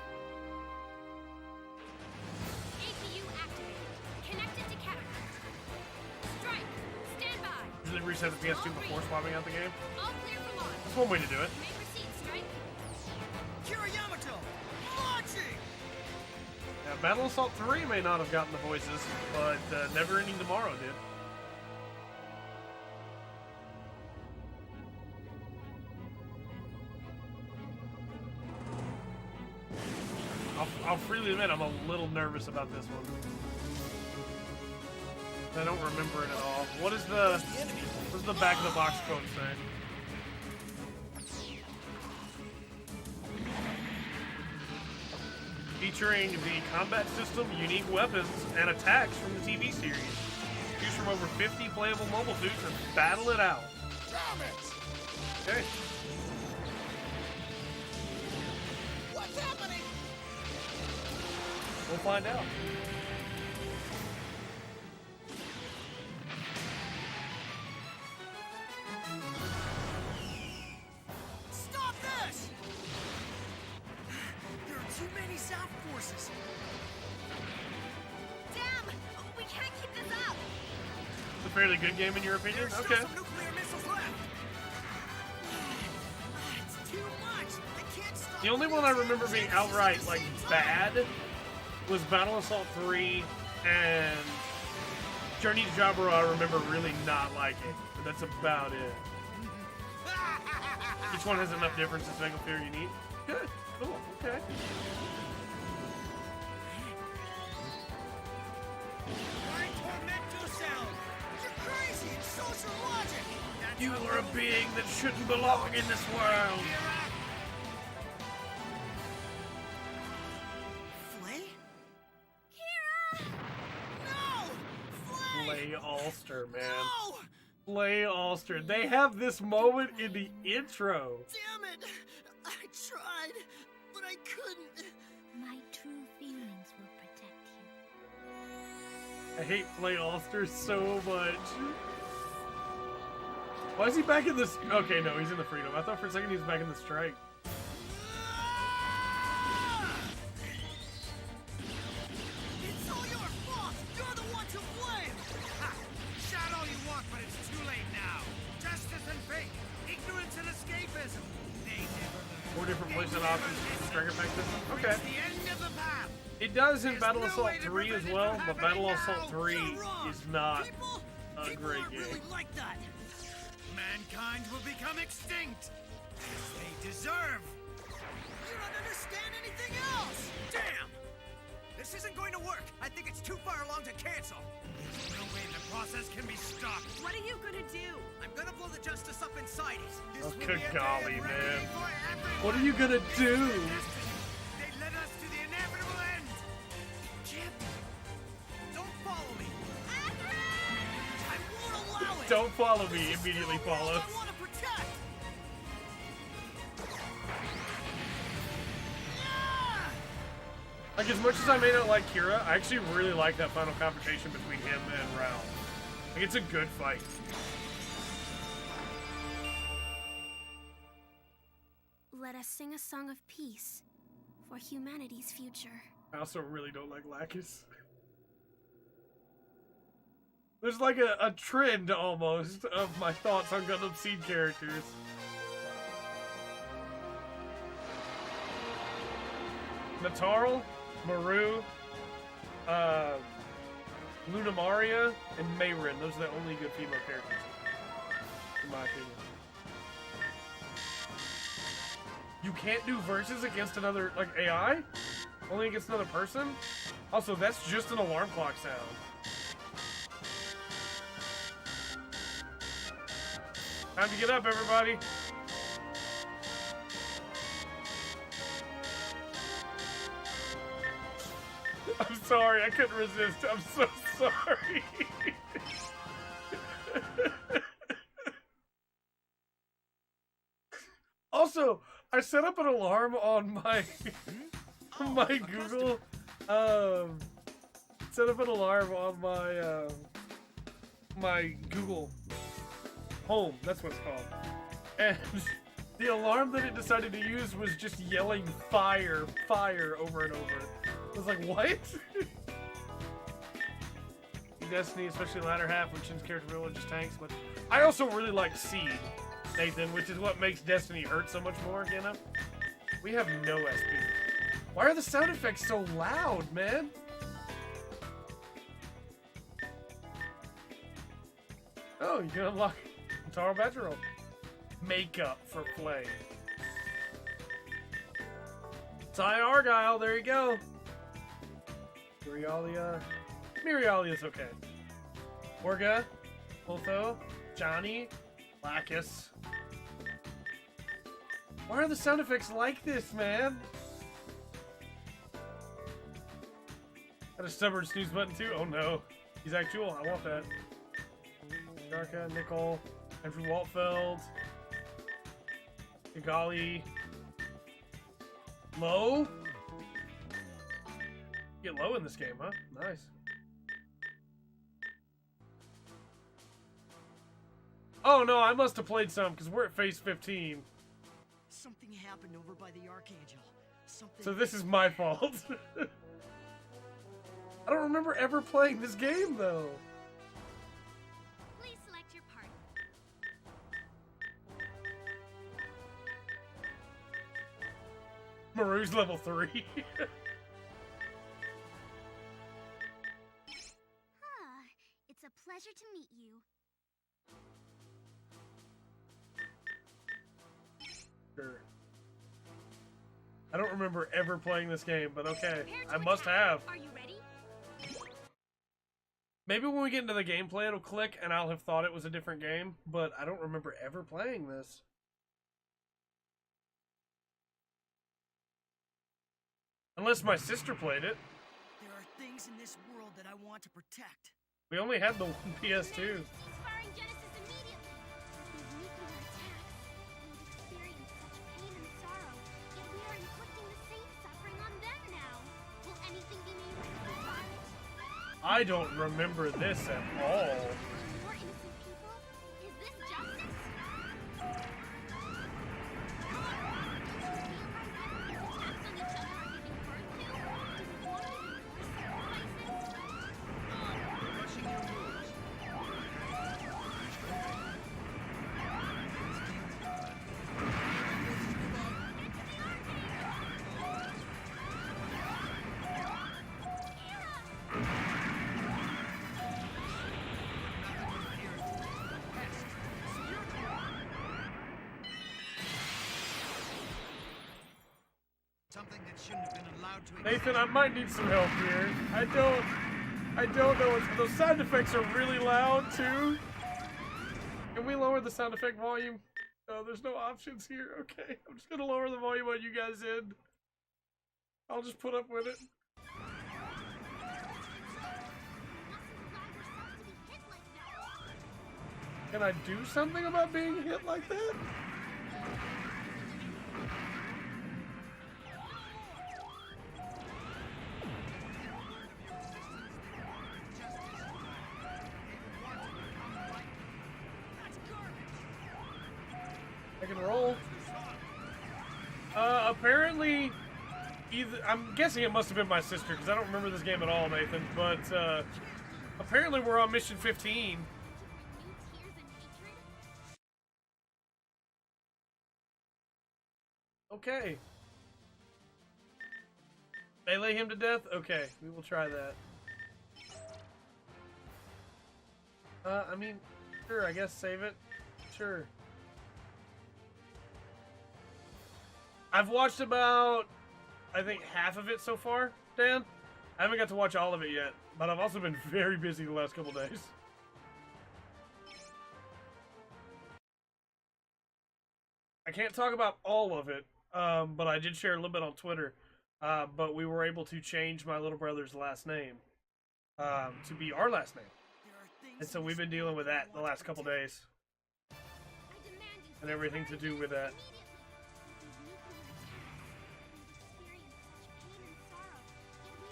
[SPEAKER 12] APU activated. Connected to catapult. Strike. Stand by.
[SPEAKER 1] Did they reset the PS2 before swapping out the game?
[SPEAKER 12] All clear for launch.
[SPEAKER 1] That's one way to do it.
[SPEAKER 12] May proceed, Strike.
[SPEAKER 2] Kira Yamato! Launching!
[SPEAKER 1] Yeah, Battle Assault 3 may not have gotten the voices, but Never Ending Tomorrow did. I'll freely admit I'm a little nervous about this one. I don't remember it at all. What does the back of the box quote say? Featuring the combat system, unique weapons, and attacks from the TV series. Choose from over 50 playable mobile suits and battle it out.
[SPEAKER 2] Damn it!
[SPEAKER 1] Okay.
[SPEAKER 2] What's happening?
[SPEAKER 1] We'll find out.
[SPEAKER 2] Stop this! There are too many South forces.
[SPEAKER 12] Damn! We can't keep this up!
[SPEAKER 1] It's a fairly good game in your opinion?
[SPEAKER 2] There's
[SPEAKER 1] Okay.
[SPEAKER 2] still some nuclear missiles left. It's too much. I can't stop.
[SPEAKER 1] The only one I remember being outright, like, bad was Battle Assault 3 and Journey to Jaburo. I remember really not liking, but that's about it. Each one has enough differences to make them feel unique. Good. Cool. Okay.
[SPEAKER 2] Tormento sound. You're crazy. It's social logic. That's
[SPEAKER 1] You
[SPEAKER 2] how
[SPEAKER 1] are a
[SPEAKER 2] little
[SPEAKER 1] being that shouldn't belong in this world.
[SPEAKER 2] Flay?
[SPEAKER 12] Kira!
[SPEAKER 2] No! Flay!
[SPEAKER 1] Flay Ulster, man.
[SPEAKER 2] No!
[SPEAKER 1] Flay Ulster. They have this moment in the intro.
[SPEAKER 2] Damn it! I tried, but I couldn't.
[SPEAKER 12] My true feelings will protect you.
[SPEAKER 1] I hate Flay Ulster so much. Why is he back in this? Okay, no, he's in the Freedom. I thought for a second he was back in the Strike.
[SPEAKER 2] It's all your fault! You're the one to blame!
[SPEAKER 9] Ha! Shout all you want, but it's too late now. Justice and fate, ignorance and escapism. They never learn.
[SPEAKER 1] 4 different playset options for the Striker Pack system. Okay.
[SPEAKER 9] It's the end of the path.
[SPEAKER 1] It does in Battle Assault 3 as well, but Battle Assault 3 is not a great game.
[SPEAKER 4] Like that. Mankind will become extinct. As they deserve. You don't understand anything else. Damn! This isn't going to work. I think it's too far along to cancel. There's no way the process can be stopped.
[SPEAKER 2] What are you gonna do?
[SPEAKER 4] I'm gonna blow the justice up inside it. This
[SPEAKER 1] Oh,
[SPEAKER 4] will
[SPEAKER 1] good
[SPEAKER 4] be a
[SPEAKER 1] golly,
[SPEAKER 4] day of
[SPEAKER 1] man.
[SPEAKER 4] reckoning for everyone.
[SPEAKER 1] What are you gonna do?
[SPEAKER 4] They led us to the inevitable end. Chip, don't follow me. I won't allow it.
[SPEAKER 1] Don't follow me, immediately follow.
[SPEAKER 4] I want to protect.
[SPEAKER 1] Like, as much as I may not like Kira, I actually really like that final confrontation between him and Rao. Like, it's a good fight.
[SPEAKER 12] Let us sing a song of peace for humanity's future.
[SPEAKER 1] I also really don't like Lacus. There's like a trend, almost, of my thoughts on Gundam Seed characters. Natarl, Maru, Luna Maria, and Mayrin. Those are the only good female characters, in my opinion. You can't do verses against another, like, AI? Only against another person? Also, that's just an alarm clock sound. Time to get up, everybody. I'm sorry, I couldn't resist. I'm so sorry. Also, I set up an alarm on my my Google. Set up an alarm on my my Google Home. That's what it's called. And the alarm that it decided to use was just yelling "fire, fire" over and over. I was like, what? Destiny, especially the latter half, when Shin's character really just tanks. But I also really like Seed, Nathan, which is what makes Destiny hurt so much more, you know? We have no SP. Why are the sound effects so loud, man? Oh, you can unlock Taro Batgirl. Makeup for Flame. Ty Argyle, there you go. Mirialia's okay. Orga, Otho, Johnny, Lacus. Why are the sound effects like this, man? Got a stubborn snooze button too? Oh no. He's actual. I want that. Darka, Nicole, Andrew Waltfeld, Kigali, Low. Get low in this game, huh? Nice. Oh no, I must have played some because we're at phase 15.
[SPEAKER 4] Something happened over by the Archangel. Something.
[SPEAKER 1] So this is my fault. I don't remember ever playing this game though.
[SPEAKER 12] Please select your party.
[SPEAKER 1] Maru's level 3.
[SPEAKER 12] It's a pleasure to meet you.
[SPEAKER 1] Sure. I don't remember ever playing this game, but okay. I must have.
[SPEAKER 12] Are you ready?
[SPEAKER 1] Maybe when we get into the gameplay it'll click and I'll have thought it was a different game, but I don't remember ever playing this. Unless my sister played it.
[SPEAKER 4] There are things in this world that I want to protect.
[SPEAKER 1] We only had the one PS2.
[SPEAKER 12] Cease firing Genesis immediately. These nuclear attacks will experience such pain and sorrow, yet we are inflicting the same suffering on them now. Will anything be made to stop it?
[SPEAKER 1] I don't remember this at all.
[SPEAKER 12] More innocent people? Is this justice?
[SPEAKER 4] something that shouldn't have been allowed to
[SPEAKER 1] Nathan, I might need some help here. I don't know what those sound effects are really loud too. Can we lower the sound effect volume? No, there's no options here. Okay, I'm just gonna lower the volume on you guys' end. I'll just put up with it. Can I do something about being hit like that? I can roll. Apparently, I'm guessing it must have been my sister, because I don't remember this game at all, Nathan, but, apparently we're on mission 15. Okay. They lay him to death? Okay, we will try that. I mean, sure, I guess save it. Sure. I've watched about, I think, half of it so far, Dan. I haven't got to watch all of it yet, but I've also been very busy the last couple days. I can't talk about all of it, but I did share a little bit on Twitter. But we were able to change my little brother's last name to be our last name. And so we've been dealing with that the last couple days. And everything to do with that.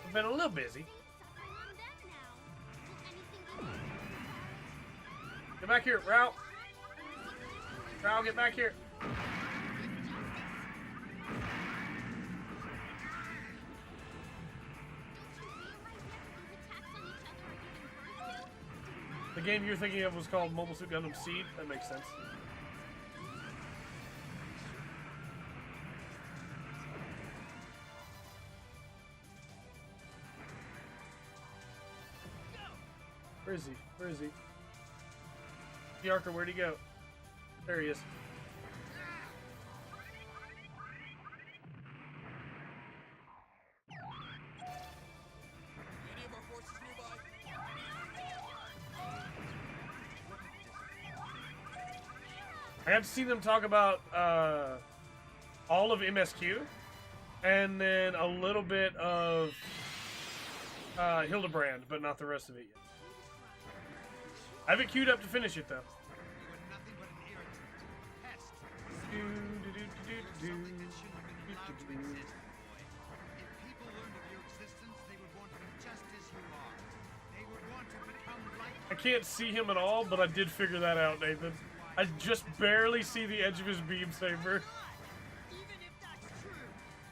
[SPEAKER 1] I've been a little busy. Get back here, Rao. Rao, get back here. The game you're thinking of was called Mobile Suit Gundam Seed. That makes sense. Where is he? Where is he? Yarker, where'd he go? There he is. I got to see them talk about all of MSQ, and then a little bit of Hildebrand, but not the rest of it yet. I have it queued up to finish it, though. I can't see him at all, but I did figure that out, Nathan. I just barely see the edge of his beam saber.
[SPEAKER 4] Even if that's true,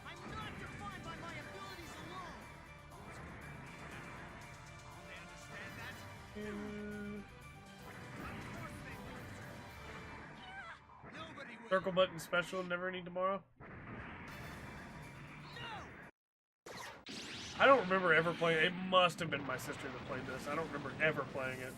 [SPEAKER 4] I'm not defined by my abilities alone. They understand that?
[SPEAKER 1] Circle button special, never ending tomorrow. I don't remember ever playing. It must have been my sister that played this. I don't remember ever playing it.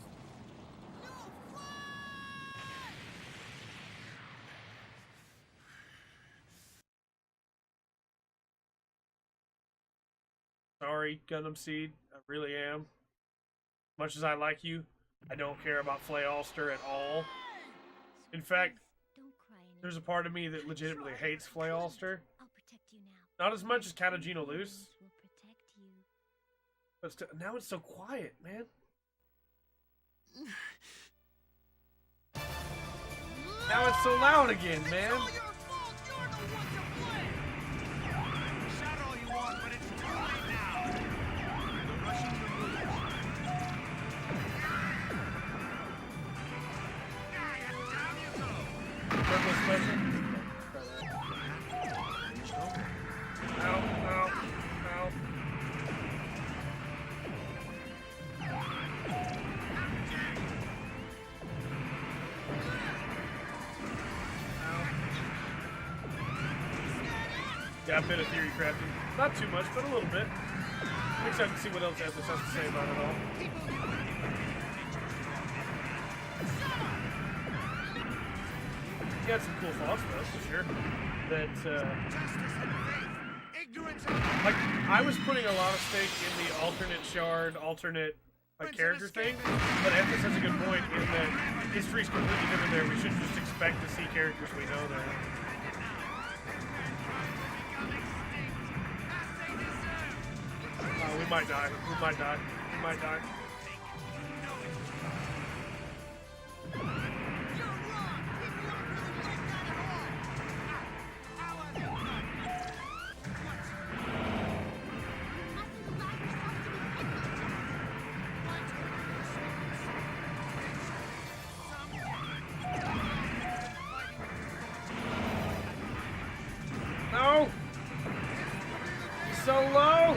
[SPEAKER 1] Sorry, Gundam Seed. I really am. Much as I like you, I don't care about Flay Ulster at all. In fact, there's a part of me that legitimately hates Flay Ulster. Not as much as Katagino Loose. But still, now it's so quiet, man. Now it's so loud again, man.
[SPEAKER 4] Shout all you want, but it's too late now. The Russian removed. Down you go.
[SPEAKER 1] Purple special. Ow, ow, ow. Yeah, a bit of theory crafting. Not too much, but a little bit. I'm excited to see what else Athos has to say about it all. He had some cool thoughts, though, for sure. That, Like, I was putting a lot of stake in the alternate shard, alternate like character thing, but Ethos has a good point in that history's completely different there. We shouldn't just expect to see characters we know there. We might die. We might die. We might die. No! He's so low!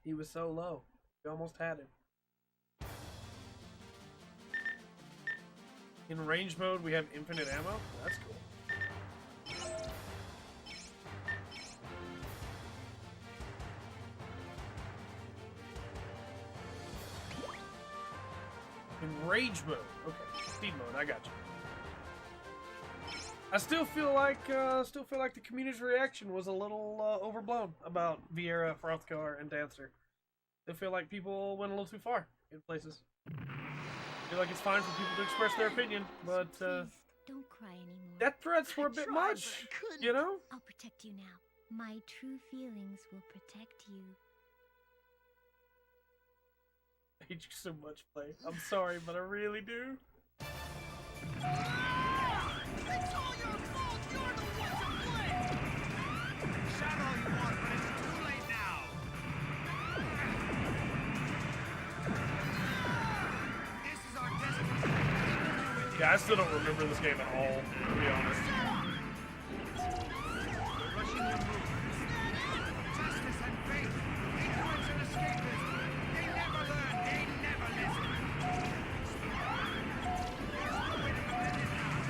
[SPEAKER 1] He was so low. We almost had him. In range mode, we have infinite ammo. That's cool. In rage mode. Okay, speed mode. I got you. I still feel like the community's reaction was a little overblown about Vieira, Frothgar, and Dancer. I feel like people went a little too far in places. I feel like it's fine for people to express their opinion, but
[SPEAKER 12] Don't cry anymore.
[SPEAKER 1] death threats were a bit much, you know?
[SPEAKER 12] I'll protect you now. My true feelings will protect you.
[SPEAKER 1] I hate you so much, Play. I'm sorry, but I really do.
[SPEAKER 4] It's all your fault! You're the one to blame! Shout all you want, but it's too late now! This is our destiny!
[SPEAKER 1] Yeah, I still don't remember this game at all, to be honest.
[SPEAKER 4] You're rushing your moves. Justice and faith, ignorance and escapism. They never learn, they never listen. There's no way to prevent it now.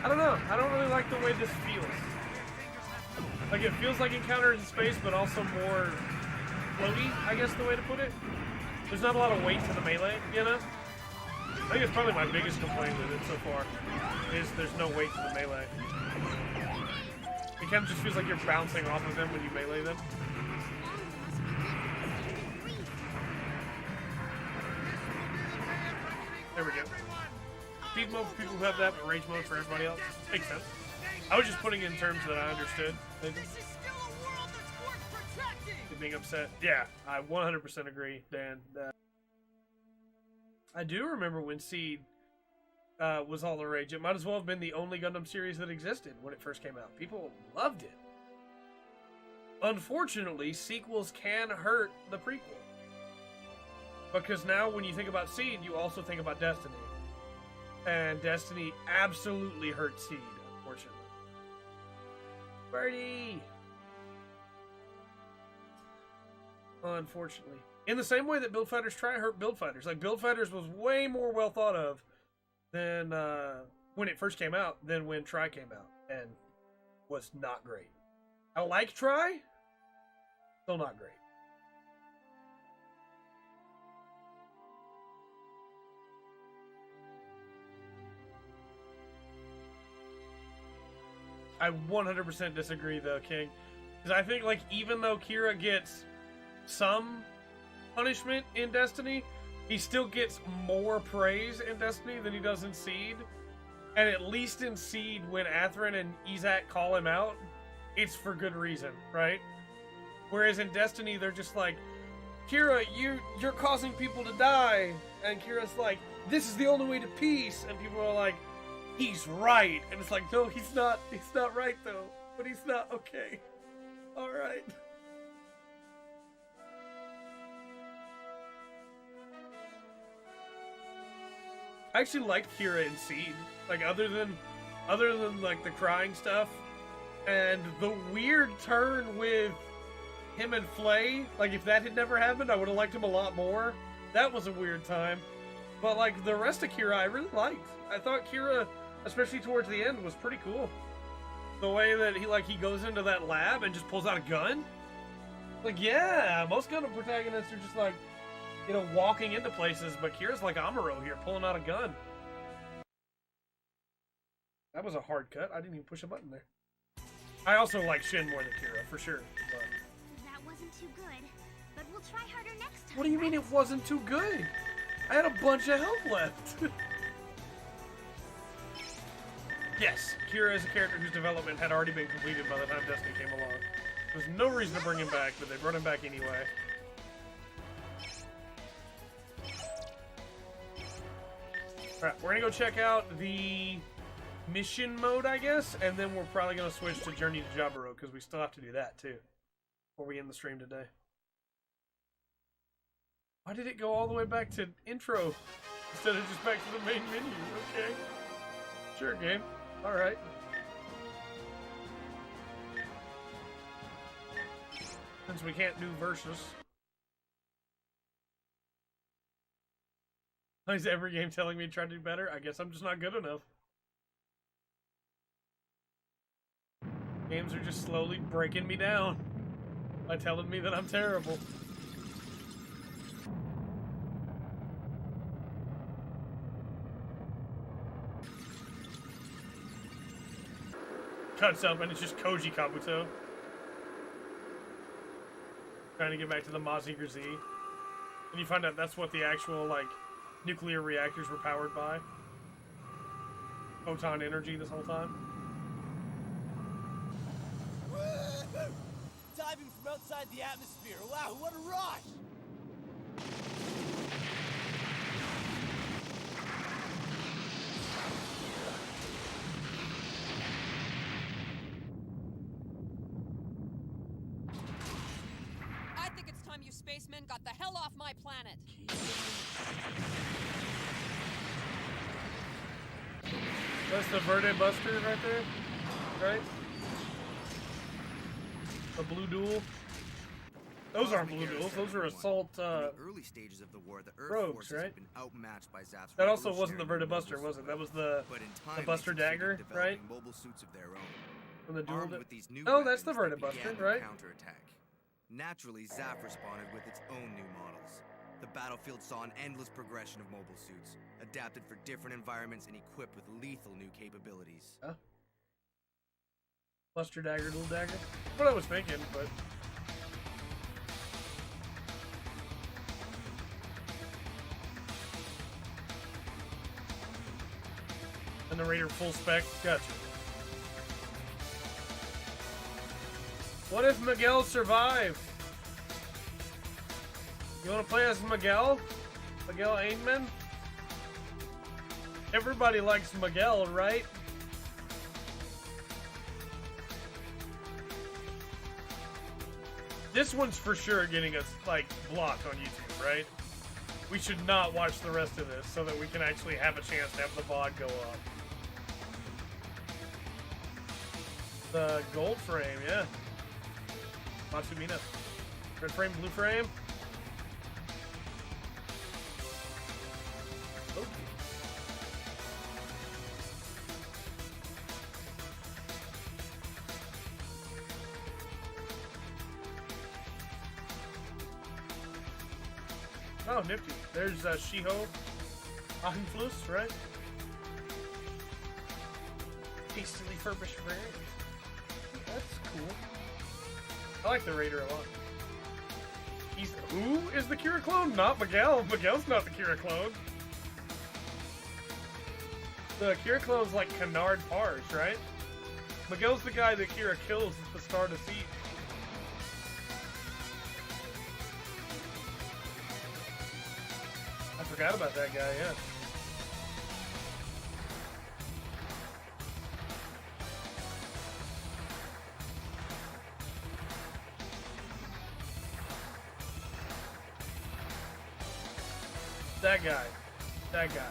[SPEAKER 1] I don't know. I don't really like the way this feels. Like, it feels like Encounters in Space, but also more floaty, I guess the way to put it. There's not a lot of weight to the melee, you know? I think it's probably my biggest complaint with it so far, is there's no weight to the melee. It kind of just feels like you're bouncing off of them when you melee them. There we go. Speed mode for people who have that, but rage mode for everybody else. Makes sense. I was just putting it in terms that I understood.
[SPEAKER 4] This is still a world that's worth protecting!
[SPEAKER 1] Being upset. Yeah, I 100% agree, Dan. I do remember when Seed was all the rage. It might as well have been the only Gundam series that existed when it first came out. People loved it. Unfortunately, sequels can hurt the prequel. Because now when you think about Seed, you also think about Destiny. And Destiny absolutely hurt Seed, unfortunately. Birdie! Unfortunately. In the same way that Build Fighters Try hurt Build Fighters. Like, Build Fighters was way more well thought of than when it first came out than when Try came out. And was not great. I like Try. Still not great. I 100% disagree, though, King. Because I think, like, even though Kira gets some punishment in Destiny, he still gets more praise in Destiny than he does in Seed. And at least in Seed, when Athrun and Izak call him out, it's for good reason, right? Whereas in Destiny, they're just like, Kira, you're causing people to die. And Kira's like, this is the only way to peace. And people are like, he's right. And it's like, no, he's not right, though. But he's not okay. Alright. I actually liked Kira in Seed. Like, other than like the crying stuff and the weird turn with him and Flay, like if that had never happened, I would have liked him a lot more. That was a weird time. But like the rest of Kira, I really liked. I thought Kira, especially towards the end, was pretty cool. The way that he goes into that lab and just pulls out a gun. Like, yeah, most Gundam protagonists are just like, you know, walking into places, but Kira's like Amuro here, pulling out a gun. That was a hard cut. I didn't even push a button there. I also like Shin more than Kira, for sure. But...
[SPEAKER 12] That wasn't too good, but we'll try harder next time.
[SPEAKER 1] What do you mean it wasn't too good? I had a bunch of health left. Yes, Kira is a character whose development had already been completed by the time Destiny came along. There's no reason to bring him back, but they brought him back anyway. Alright, we're gonna go check out the mission mode, I guess, and then we're probably gonna switch to Journey to Jaburo, because we still have to do that, too. Before we end the stream today. Why did it go all the way back to intro, instead of just back to the main menu? Okay. Sure, game. Alright. Since we can't do versus. Why is every game telling me to try to do better? I guess I'm just not good enough. Games are just slowly breaking me down by telling me that I'm terrible. Cuts up and it's just Koji Kabuto. Trying to get back to the Mazinger Z. And you find out that's what the actual, like, nuclear reactors were powered by. Photon energy this whole time.
[SPEAKER 13] Woo-hoo! Diving from outside the atmosphere. Wow, what a rush!
[SPEAKER 14] I think it's time you spacemen got the hell off my planet.
[SPEAKER 1] That's the Verde Buster right there, right? The Blue Duel. Those aren't Blue Duels. Those are Assault
[SPEAKER 15] early stages of the war, the Earth
[SPEAKER 1] Rogues,
[SPEAKER 15] forces
[SPEAKER 1] right?
[SPEAKER 15] have been outmatched by Zap's
[SPEAKER 1] That also wasn't the
[SPEAKER 15] revolutionary
[SPEAKER 1] Verde Buster,
[SPEAKER 15] mobile
[SPEAKER 1] was it?
[SPEAKER 15] suit.
[SPEAKER 1] That was the
[SPEAKER 15] But in time, they
[SPEAKER 1] Buster
[SPEAKER 15] succeeded
[SPEAKER 1] Dagger,
[SPEAKER 15] in
[SPEAKER 1] right?
[SPEAKER 15] developing mobile suits of their own.
[SPEAKER 1] From the duel.
[SPEAKER 15] Armed with these new
[SPEAKER 1] Oh, that's the
[SPEAKER 15] weapons,
[SPEAKER 1] Verde
[SPEAKER 15] they
[SPEAKER 1] Buster,
[SPEAKER 15] began their
[SPEAKER 1] right?
[SPEAKER 15] counterattack. Naturally, Zap responded with its own new models. The battlefield saw an endless progression of mobile suits, adapted for different environments and equipped with lethal new capabilities.
[SPEAKER 1] Huh? Buster Dagger, Dual Dagger. That's what I was thinking, but. And the Raider full spec. Gotcha. What if Miguel survived? You want to play as Miguel? Miguel Ainman? Everybody likes Miguel, right? This one's for sure getting us, like, blocked on YouTube, right? We should not watch the rest of this so that we can actually have a chance to have the VOD go up. The gold frame, yeah. Matsumina. Red frame, blue frame. Okay. Oh, nifty. There's Shiho Ahinflus, right? Hastily furbished variant. That's cool. I like the Raider a lot. Who is the Kira clone? Not Miguel. Miguel's not the Kira clone. The Kira clone's like Canard Pars, right? Miguel's the guy that Kira kills at the start of Siege. I forgot about that guy, yeah. That guy. That guy.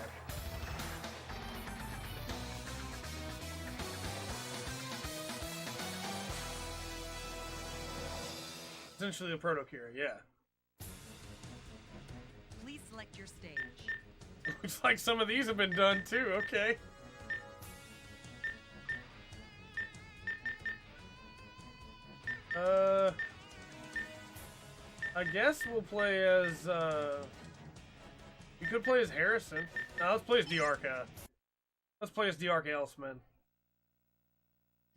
[SPEAKER 1] Essentially the Proto-Kira, yeah.
[SPEAKER 11] Please select your stage.
[SPEAKER 1] Looks like some of these have been done too, okay. I guess we'll play as, we could play as Harrison. No, let's play as Diarca. Let's play as Diarca Elsman.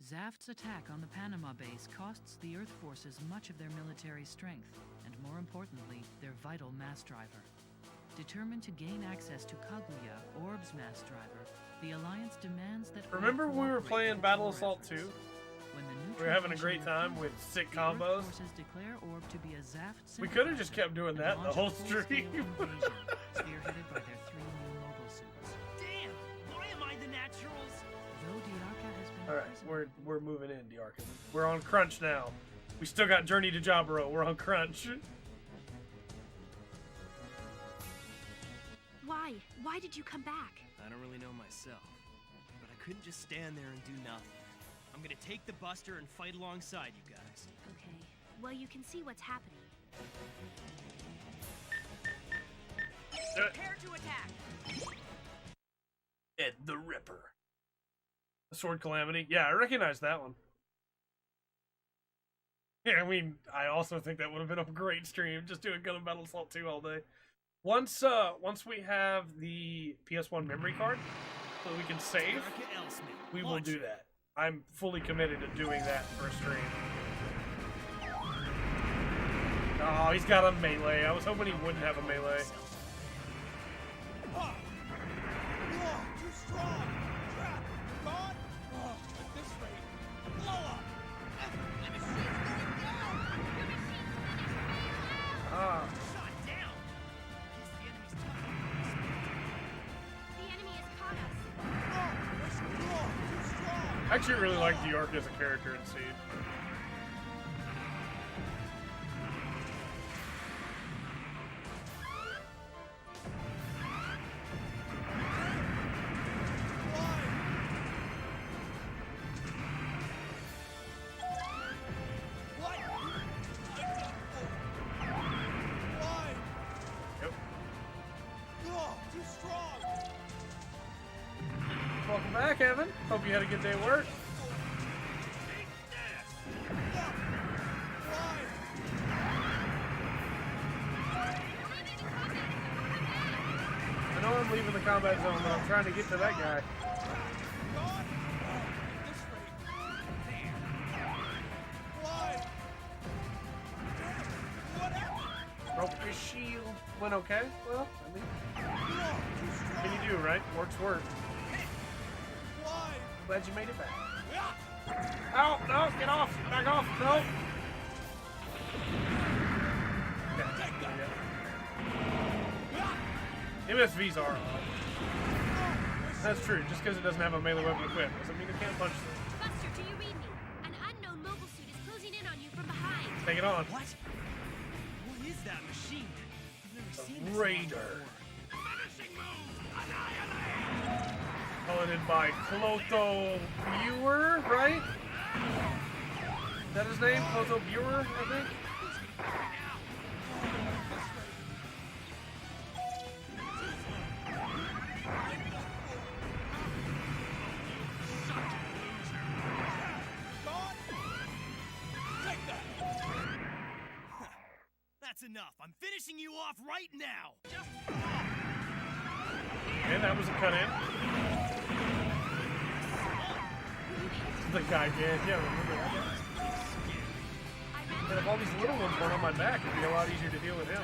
[SPEAKER 16] Zaft's attack on the Panama base costs the Earth forces much of their military strength, and more importantly, their vital mass driver. Determined to gain access to Kaguya, Orb's mass driver, the Alliance demands that...
[SPEAKER 1] Remember when we were playing Battle Assault 2? We were having a great time with sick combos.
[SPEAKER 16] Declare Orb to be a Zaft
[SPEAKER 1] we could have just kept doing that the whole stream.
[SPEAKER 16] Spearheaded by their 3 new mobile suits.
[SPEAKER 4] Damn! Why am I the naturals?
[SPEAKER 16] Though Diarca has been...
[SPEAKER 1] Alright, we're moving in, Diarca. We're on crunch now. We still got Journey to Jaburo. We're on crunch.
[SPEAKER 12] Why? Why did you come back?
[SPEAKER 17] I don't really know myself, but I couldn't just stand there and do nothing. I'm gonna take the Buster and fight alongside you guys.
[SPEAKER 12] Okay. Well, you can see what's happening.
[SPEAKER 2] Prepare to attack.
[SPEAKER 1] Ed the Ripper. The Sword Calamity. Yeah, I recognize that one. Yeah, I mean, I also think that would have been a great stream, just doing Gundam Battle Assault 2 all day. Once we have the PS1 memory card, so we can save, we will do that. I'm fully committed to doing that for a stream. Oh, he's got a melee. I was hoping he wouldn't have a melee.
[SPEAKER 13] Too strong! Crap! Gone? Oh, at this rate, blow up! The machine's going down! The machine's finished!
[SPEAKER 1] Ah.
[SPEAKER 4] Shot down! Guess the enemy's tough.
[SPEAKER 12] The enemy has caught us.
[SPEAKER 13] Oh, it's too strong!
[SPEAKER 1] I actually really like Diarca as a character in Seed. Welcome back, Evan. Hope you had a good day at work. I know I'm leaving the combat zone, but I'm trying to get to that guy. Broke your shield. Went okay? Well, I mean, what can you do, right? Work's work. Glad you made it back. Oh, no, get off! Back off! No! MSVs are off. That's true, just because it doesn't have a melee weapon equipped doesn't mean it can't punch them.
[SPEAKER 12] Buster, do you read me? An unknown mobile suit is closing in on you from behind.
[SPEAKER 1] Take it on.
[SPEAKER 17] What? What is that machine? I've never seen this
[SPEAKER 1] Raider. Piloted by Cloto Buer, right? Is that his name? Cloto Buer, I think?
[SPEAKER 4] That's enough. I'm finishing you off right now.
[SPEAKER 1] And that was a cut in. The guy did, yeah, remember that guy? And if all these little ones weren't on my back, it'd be a lot easier to deal with him.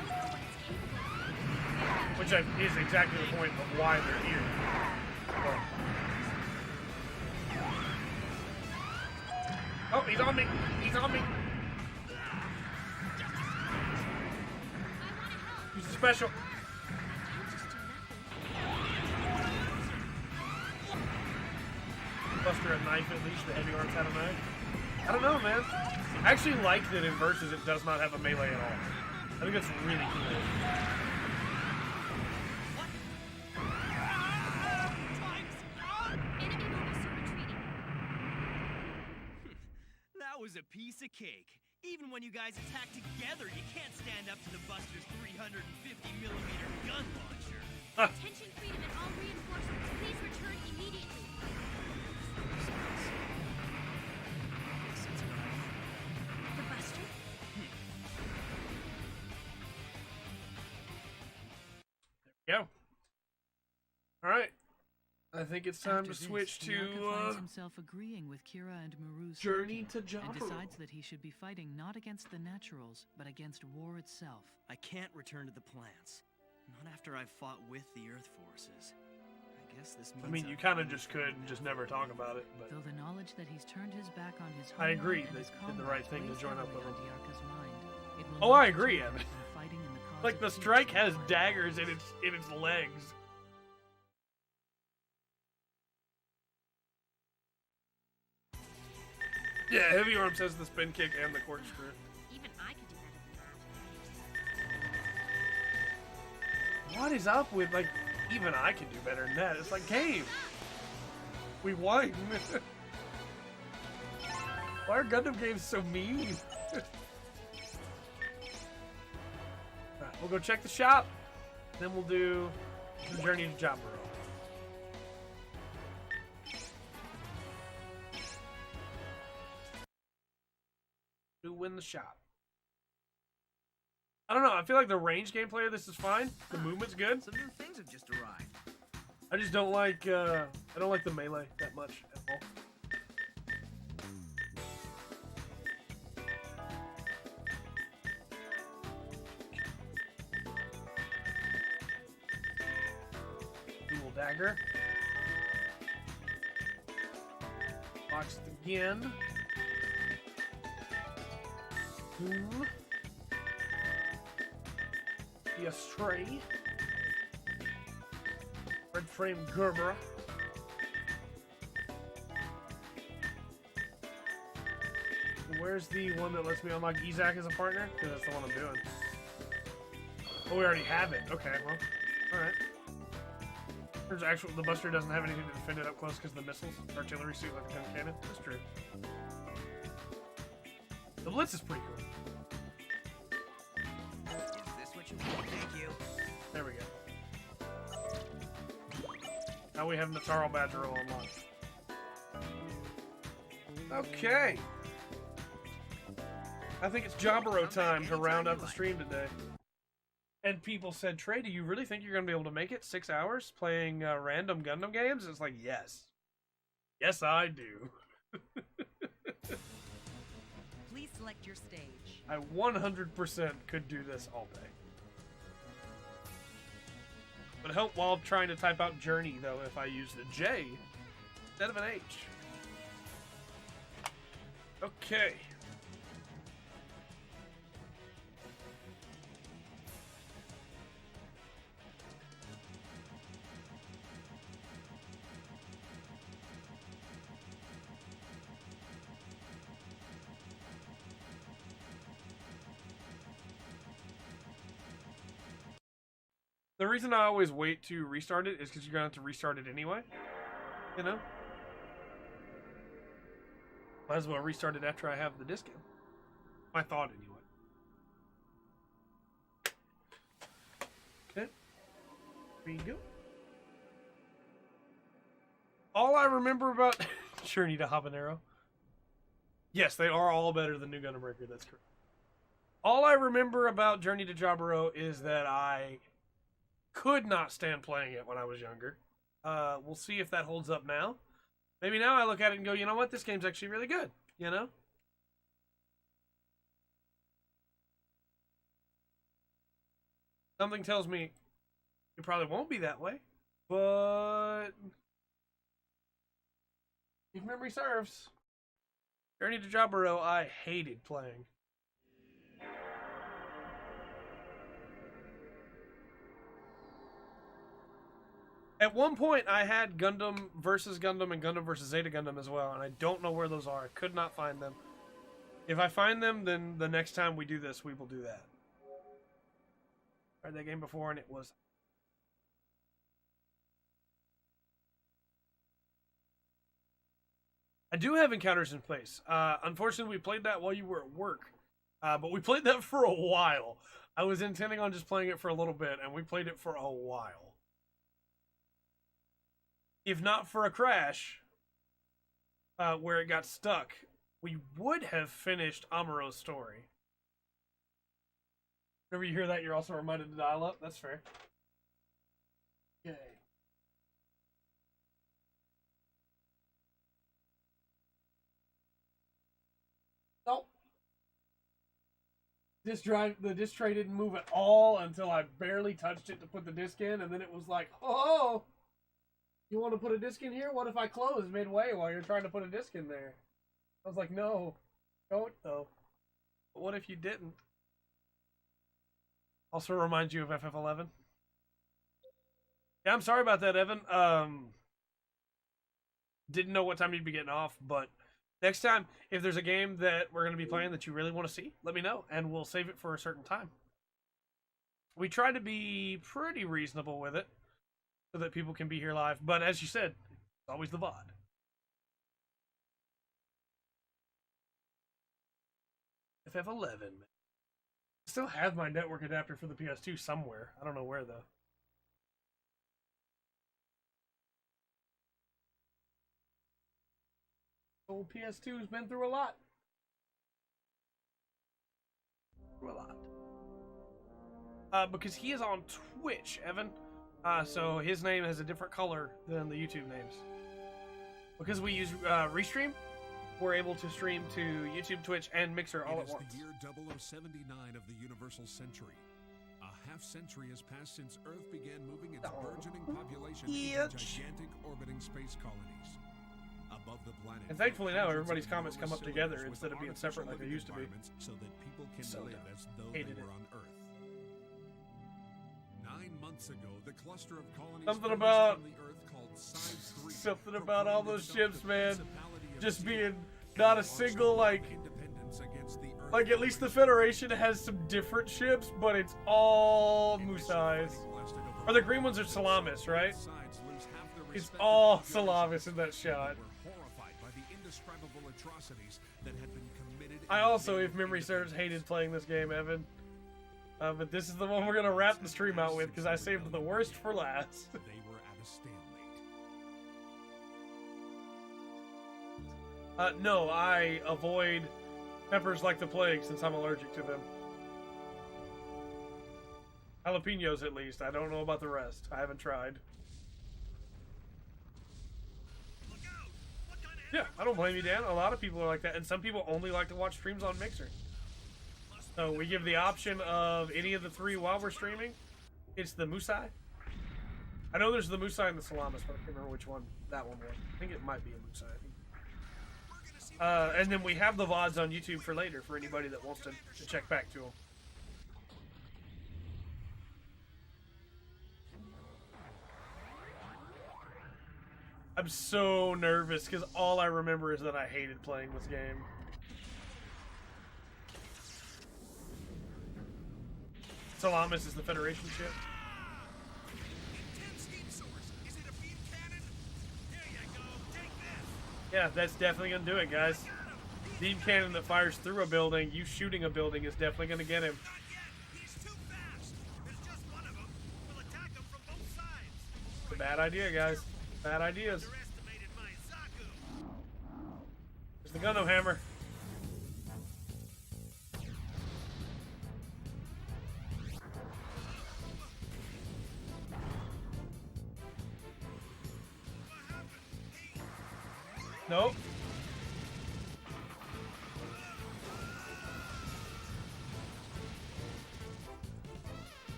[SPEAKER 1] Which is exactly the point of why they're here. Oh, he's on me! He's on me! Use a special! Buster a knife at least, the heavy arms had a knife. I don't know, man. I actually like that in Versus it does not have a melee at all. I think that's really cool.
[SPEAKER 17] That was a piece of cake. Even when you guys attack together, you can't stand up to the Buster's 350mm gun launcher.
[SPEAKER 12] Attention Freedom and all reinforcements, please return immediately. The Buster?
[SPEAKER 1] Go. All right. I think it's time
[SPEAKER 16] After
[SPEAKER 1] to
[SPEAKER 16] this,
[SPEAKER 1] switch to
[SPEAKER 16] Naka finds himself agreeing with Kira and Maru's
[SPEAKER 1] Journey
[SPEAKER 16] thinking,
[SPEAKER 1] to
[SPEAKER 16] and
[SPEAKER 1] Jaburo.
[SPEAKER 16] decides that he should be fighting not against the Naturals, but against war itself.
[SPEAKER 17] I can't return to the plants. Not after I've fought with the Earth forces. I guess this means
[SPEAKER 1] I mean, you kind of just could just never talk about it, but
[SPEAKER 16] Though the knowledge that he's turned his back on his
[SPEAKER 1] I
[SPEAKER 16] homeland
[SPEAKER 1] agree
[SPEAKER 16] and
[SPEAKER 1] they
[SPEAKER 16] his
[SPEAKER 1] did the right
[SPEAKER 16] comrades
[SPEAKER 1] thing to
[SPEAKER 16] weighs
[SPEAKER 1] join up
[SPEAKER 16] heavily
[SPEAKER 1] with
[SPEAKER 16] on
[SPEAKER 1] him.
[SPEAKER 16] Diarca's mind, it will
[SPEAKER 1] Oh,
[SPEAKER 16] not
[SPEAKER 1] I agree,
[SPEAKER 16] deter him
[SPEAKER 1] Evan.
[SPEAKER 16] from fighting in the cause
[SPEAKER 1] like
[SPEAKER 16] of
[SPEAKER 1] the
[SPEAKER 16] peace
[SPEAKER 1] strike
[SPEAKER 16] and
[SPEAKER 1] has
[SPEAKER 16] war.
[SPEAKER 1] daggers in its legs. Yeah, heavy arms has the spin kick and the corkscrew.
[SPEAKER 12] Even I could do better than that.
[SPEAKER 1] What is up with, like, even I can do better than that? It's like, game. We won. Why are Gundam games so mean? Alright, we'll go check the shop. Then we'll do the Journey to Jaburo. Who win the shop? I don't know. I feel like the range gameplay of this is fine. The movement's good.
[SPEAKER 15] Some new things have just arrived.
[SPEAKER 1] I just don't like I don't like the melee that much at all. Dual dagger. Boxed again. Boom. PS3. Red frame Gerber. Where's the one that lets me unlock Izak as a partner? Because that's the one I'm doing. Oh, we already have it. Okay, well, alright. There's actual, the Buster doesn't have anything to defend it up close because of the missiles. Artillery suit like a gun cannon. That's true. The Blitz is pretty cool.
[SPEAKER 15] Is this what you want? Thank you.
[SPEAKER 1] There we go. Now we have Nataro Badgero unlocked. Okay. I think it's Jaburo time to round up the stream today. And people said, Trey, do you really think you're going to be able to make it 6 hours playing random Gundam games? It's like, yes. Yes, I do.
[SPEAKER 11] Please select your stage.
[SPEAKER 1] I 100% could do this all day. Would help while trying to type out Journey, though, if I used a J instead of an H. Okay. The reason I always wait to restart it is because you're going to have to restart it anyway. You know? Might as well restart it after I have the disc in. My thought, anyway. Okay. There you go. All I remember about Journey to Habanero. Yes, they are all better than New Gundam Breaker, that's correct. All I remember about Journey to Jaburo is that I could not stand playing it when I was younger. We'll see if that holds up now. Maybe now I look at it and go, you know what? This game's actually really good. You know? Something tells me it probably won't be that way. But if memory serves, Journey to Jaburo I hated playing. At one point, I had Gundam versus Gundam and Gundam versus Zeta Gundam as well, and I don't know where those are. I could not find them. If I find them, then the next time we do this, we will do that. I tried that game before, and it was... I do have encounters in place. Unfortunately, we played that while you were at work, But we played that for a while. I was intending on just playing it for a little bit, and we played it for a while. If not for a crash, where it got stuck, we would have finished Amuro's story. Whenever you hear that, you're also reminded to dial up. That's fair. Yay. Nope. The disc tray didn't move at all until I barely touched it to put the disc in, and then it was like, oh, you want to put a disc in here? What if I close midway while you're trying to put a disc in there? I was like, no, don't though. But what if you didn't? Also remind you of FF11. Yeah, I'm sorry about that, Evan. Didn't know what time you'd be getting off, but next time, if there's a game that we're going to be playing that you really want to see, let me know, and we'll save it for a certain time. We try to be pretty reasonable with it, so that people can be here live, but as you said, it's always the VOD. FF11, man. I still have my network adapter for the PS2 somewhere. I don't know where, though. Old PS2's been through a lot. Because he is on Twitch, Evan. So his name has a different color than the YouTube names. Because we use Restream, we're able to stream to YouTube, Twitch, and Mixer all at once.
[SPEAKER 18] It is the year 0079 of the universal century. A half-century has passed since Earth began moving its burgeoning population into gigantic orbiting space colonies. Above the planet,
[SPEAKER 1] and thankfully now everybody's comments come up together instead of being separate like they used to be.
[SPEAKER 18] So that people can live as though they were on Earth. 9 months ago, the cluster of colonies
[SPEAKER 1] something about
[SPEAKER 18] the Earth called Size 3
[SPEAKER 1] something about all those ships, man, just being not a single like at least the Federation has some different ships, but it's all Musais. Or the green ones are Salamis, right? It's all Salamis in that shot. I also, if memory serves, hated playing this game, Evan. But this is the one we're going to wrap the stream out with, because I saved the worst for last.
[SPEAKER 18] They were at a stalemate.
[SPEAKER 1] No, I avoid peppers like the plague, since I'm allergic to them. Jalapenos, at least. I don't know about the rest. I haven't tried. Yeah, I don't blame you, Dan. A lot of people are like that, and some people only like to watch streams on Mixer. So we give the option of any of the three while we're streaming. It's the Musai. I know there's the Musai and the Salamis, but I can't remember which one that one was. I think it might be a Musai. And then we have the VODs on YouTube for later for anybody that wants to check back to them. I'm so nervous because all I remember is that I hated playing this game. Salamis is the Federation ship. Yeah, that's definitely going to do it, guys. Beam cannon that fires through a building, you shooting a building is definitely going to get him. It's a bad idea, guys. Bad ideas. There's the Gundam hammer. Nope.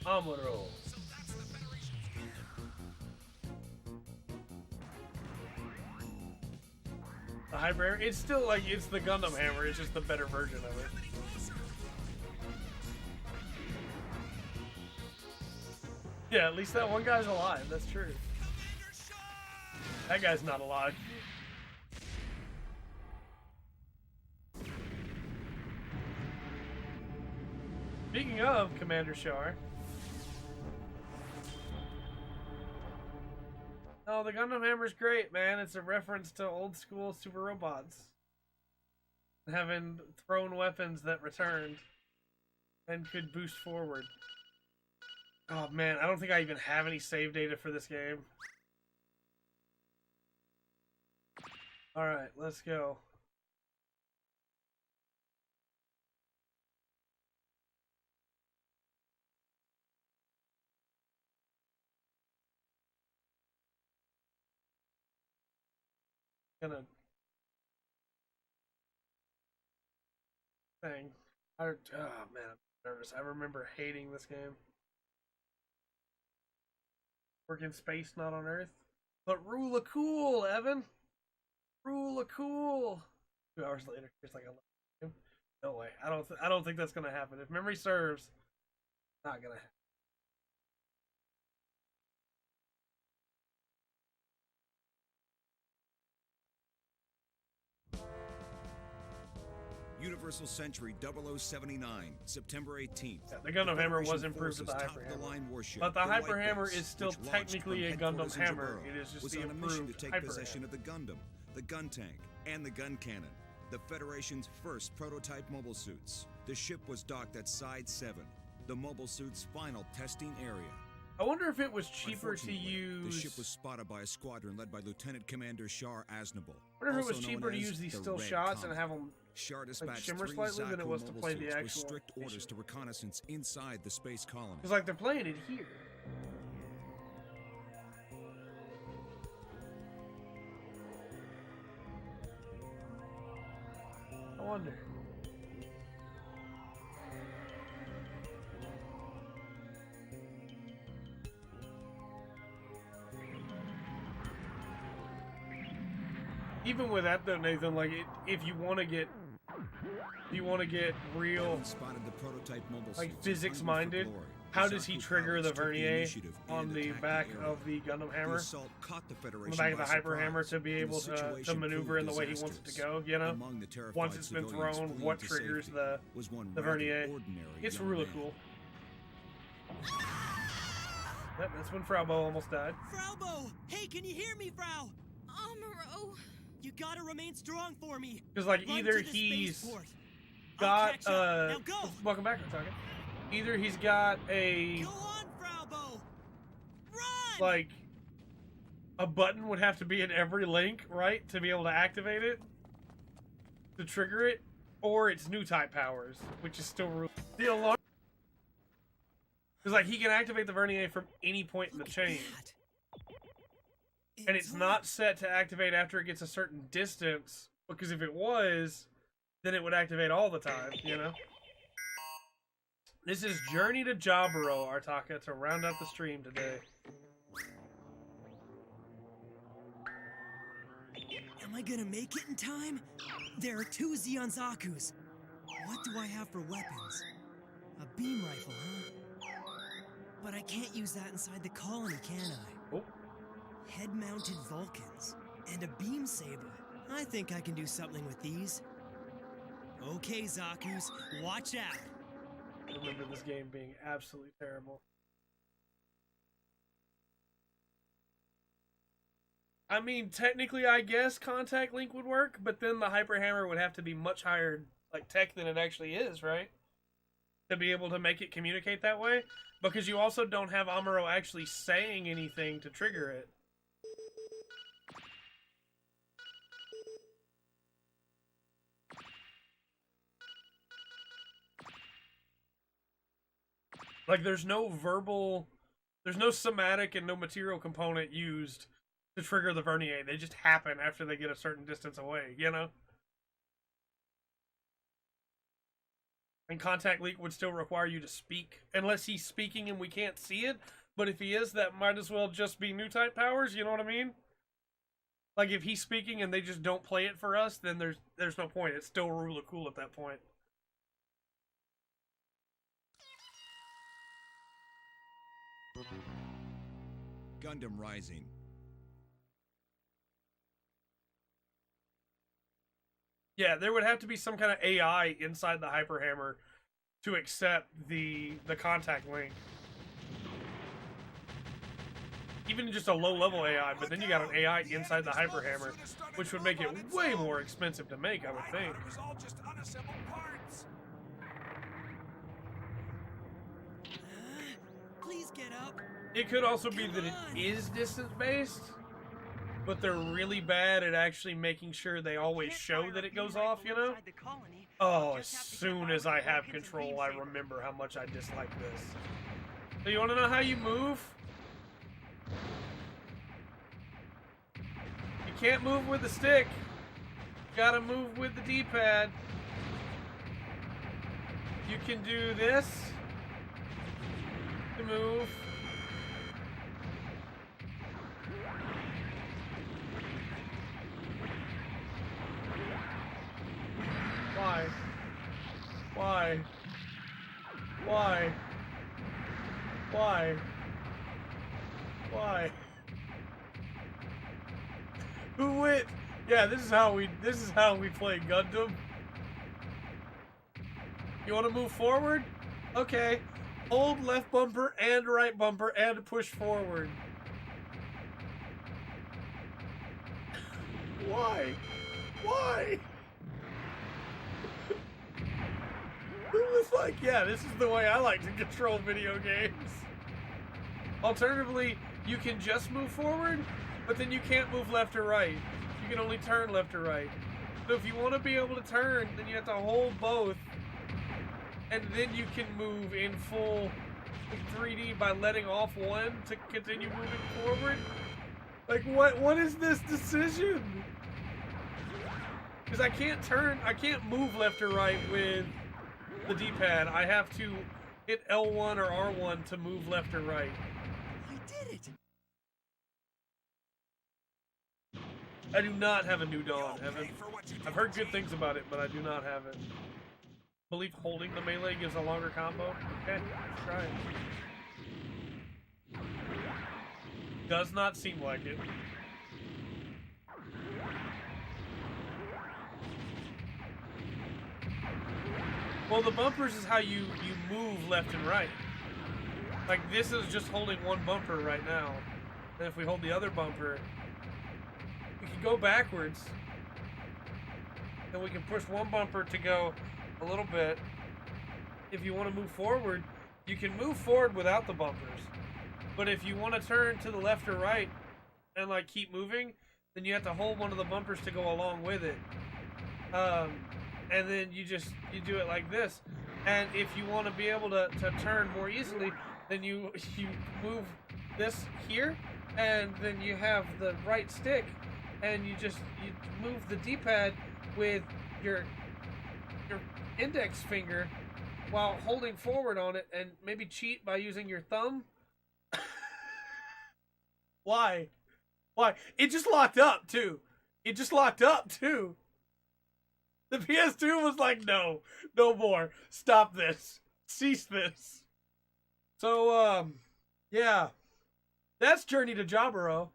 [SPEAKER 1] Amuro. The hybrid, it's still like, it's the Gundam hammer, it's just the better version of it. Yeah, at least that one guy's alive, that's true. That guy's not alive. Speaking of Commander Shar, Oh, the Gundam Hammer's great, man. It's a reference to old school super robots having thrown weapons that returned and could boost forward. Oh man, I don't think I even have any save data for this game. Alright, let's go. Gonna thing. Oh man, I'm nervous. I remember hating this game. Work in space, not on Earth. But rule of cool, Evan. Rule of cool. 2 hours later, it's like a no way. I don't think that's gonna happen. If memory serves, not gonna happen.
[SPEAKER 19] Universal Century 0079, September 18th.
[SPEAKER 1] Yeah, the Gundam Hammer was improved with the Hyper Hammer. But the Hyper Hammer is still technically a Gundam Hammer. It is just the improved
[SPEAKER 19] was on a mission to take
[SPEAKER 1] Hyper
[SPEAKER 19] possession
[SPEAKER 1] Hammer.
[SPEAKER 19] of the Gundam, the gun tank, and the gun cannon, the Federation's first prototype mobile suits. The ship was docked at Side 7, the mobile suit's final testing area.
[SPEAKER 1] I wonder if it was cheaper to use...
[SPEAKER 19] The ship was spotted by a squadron led by Lieutenant Commander Shar Aznable.
[SPEAKER 1] I wonder if it was cheaper to use these still shots and have them like shimmer slightly than it was to play the actual...
[SPEAKER 19] with strict orders to reconnaissance inside the space colony.
[SPEAKER 1] Because like they're playing it here. I wonder. Even with that though, Nathan, like if you want to get real
[SPEAKER 19] spotted the prototype mobile
[SPEAKER 1] like physics minded, how does he trigger the Vernier on the back of the Gundam Hammer? On the back of the Hyper Hammer to be able to maneuver in the way he wants it to go, you know? Once it's been thrown, what triggers the Vernier? It's really cool. Yep, that's when Fraubo almost died.
[SPEAKER 17] Fraubo! Hey, can you hear me, Frau?
[SPEAKER 12] Amuro!
[SPEAKER 17] You gotta remain strong for me.
[SPEAKER 1] Because like either he's got welcome back, I'm talking. Either he's got a
[SPEAKER 17] Go on, Fraubo! Run!
[SPEAKER 1] Like a button would have to be in every link, right, to be able to activate it, to trigger it, or it's new type powers, which is still really the alarm. Because like he can activate the Vernier from any point in the chain. And it's not set to activate after it gets a certain distance, because if it was, then it would activate all the time, you know? This is Journey to Jaburo, Artaka, to round out the stream today.
[SPEAKER 17] Am I gonna make it in time? There are 2 Zeon Zakus. What do I have for weapons? A beam rifle, huh? But I can't use that inside the colony, can I?
[SPEAKER 1] Oh.
[SPEAKER 17] Head-mounted Vulcans and a beam saber. I think I can do something with these. Okay, Zakus, watch out.
[SPEAKER 1] I remember this game being absolutely terrible. I mean, technically, I guess Contact Link would work, but then the Hyper Hammer would have to be much higher like tech than it actually is, right? To be able to make it communicate that way, because you also don't have Amuro actually saying anything to trigger it. Like, there's no somatic and no material component used to trigger the Vernier. They just happen after they get a certain distance away, you know? And Contact Leak would still require you to speak, unless he's speaking and we can't see it. But if he is, that might as well just be new type powers, you know what I mean? Like, if he's speaking and they just don't play it for us, then there's no point. It's still Rule of Cool at that point.
[SPEAKER 19] Gundam Rising.
[SPEAKER 1] Yeah, there would have to be some kind of AI inside the Hyper Hammer to accept the contact link. even just a low-level AI, but then you got an AI inside the Hyper Hammer, which would make it way more expensive to make, I would think.
[SPEAKER 9] It was all just unassembled parts.
[SPEAKER 17] Please get up.
[SPEAKER 1] It could also be that it is distance-based, but they're really bad at actually making sure they always show that it goes off, you know? Oh, as soon as I have control, I remember how much I dislike this. So you want to know how you move? You can't move with the stick. You gotta move with the D-pad. You can do this to move. Why? Why? Why? Why? Why? Who went? Yeah, this is how we play Gundam. You want to move forward? Okay. Hold left bumper and right bumper and push forward. Why? Why? Who was like, yeah, this is the way I like to control video games. Alternatively, you can just move forward, but then you can't move left or right. You can only turn left or right. So if you want to be able to turn, then you have to hold both, and then you can move in full 3D by letting off one to continue moving forward. Like, what is this decision? Because I can't move left or right with the D-pad. I have to hit L1 or R1 to move left or right.
[SPEAKER 17] I did it.
[SPEAKER 1] I do not have a New Dawn, Evan. I've heard good things about it, but I do not have it. I believe holding the melee gives a longer combo. Okay, let's try it. Does not seem like it. Well, the bumpers is how you move left and right. Like, this is just holding one bumper right now. And if we hold the other bumper, we can go backwards. And we can push one bumper to go a little bit. If you want to move forward, you can move forward without the bumpers. But if you want to turn to the left or right and, like, keep moving, then you have to hold one of the bumpers to go along with it. And then you do it like this. And if you want to be able to turn more easily, then you move this here, and then you have the right stick, and you move the D-pad with your index finger while holding forward on it, and maybe cheat by using your thumb. Why? Why? It just locked up too. It just locked up too. The PS2 was like, no more. Stop this. Cease this. So, yeah. That's Journey to Jaburo.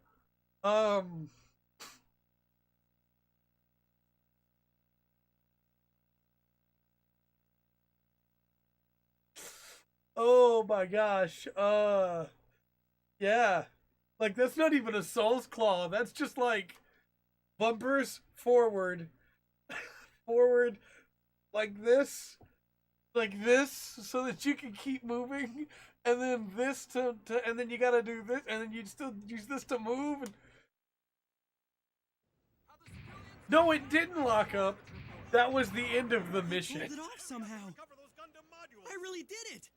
[SPEAKER 1] Oh my gosh. Yeah. Like, that's not even a Soul's Claw. That's just like bumpers forward. Forward like this, so that you can keep moving, and then this and then you gotta do this, and then you still use this to move. And... No, it didn't lock up. That was the end of the mission.
[SPEAKER 17] I pulled it off somehow. I really did it.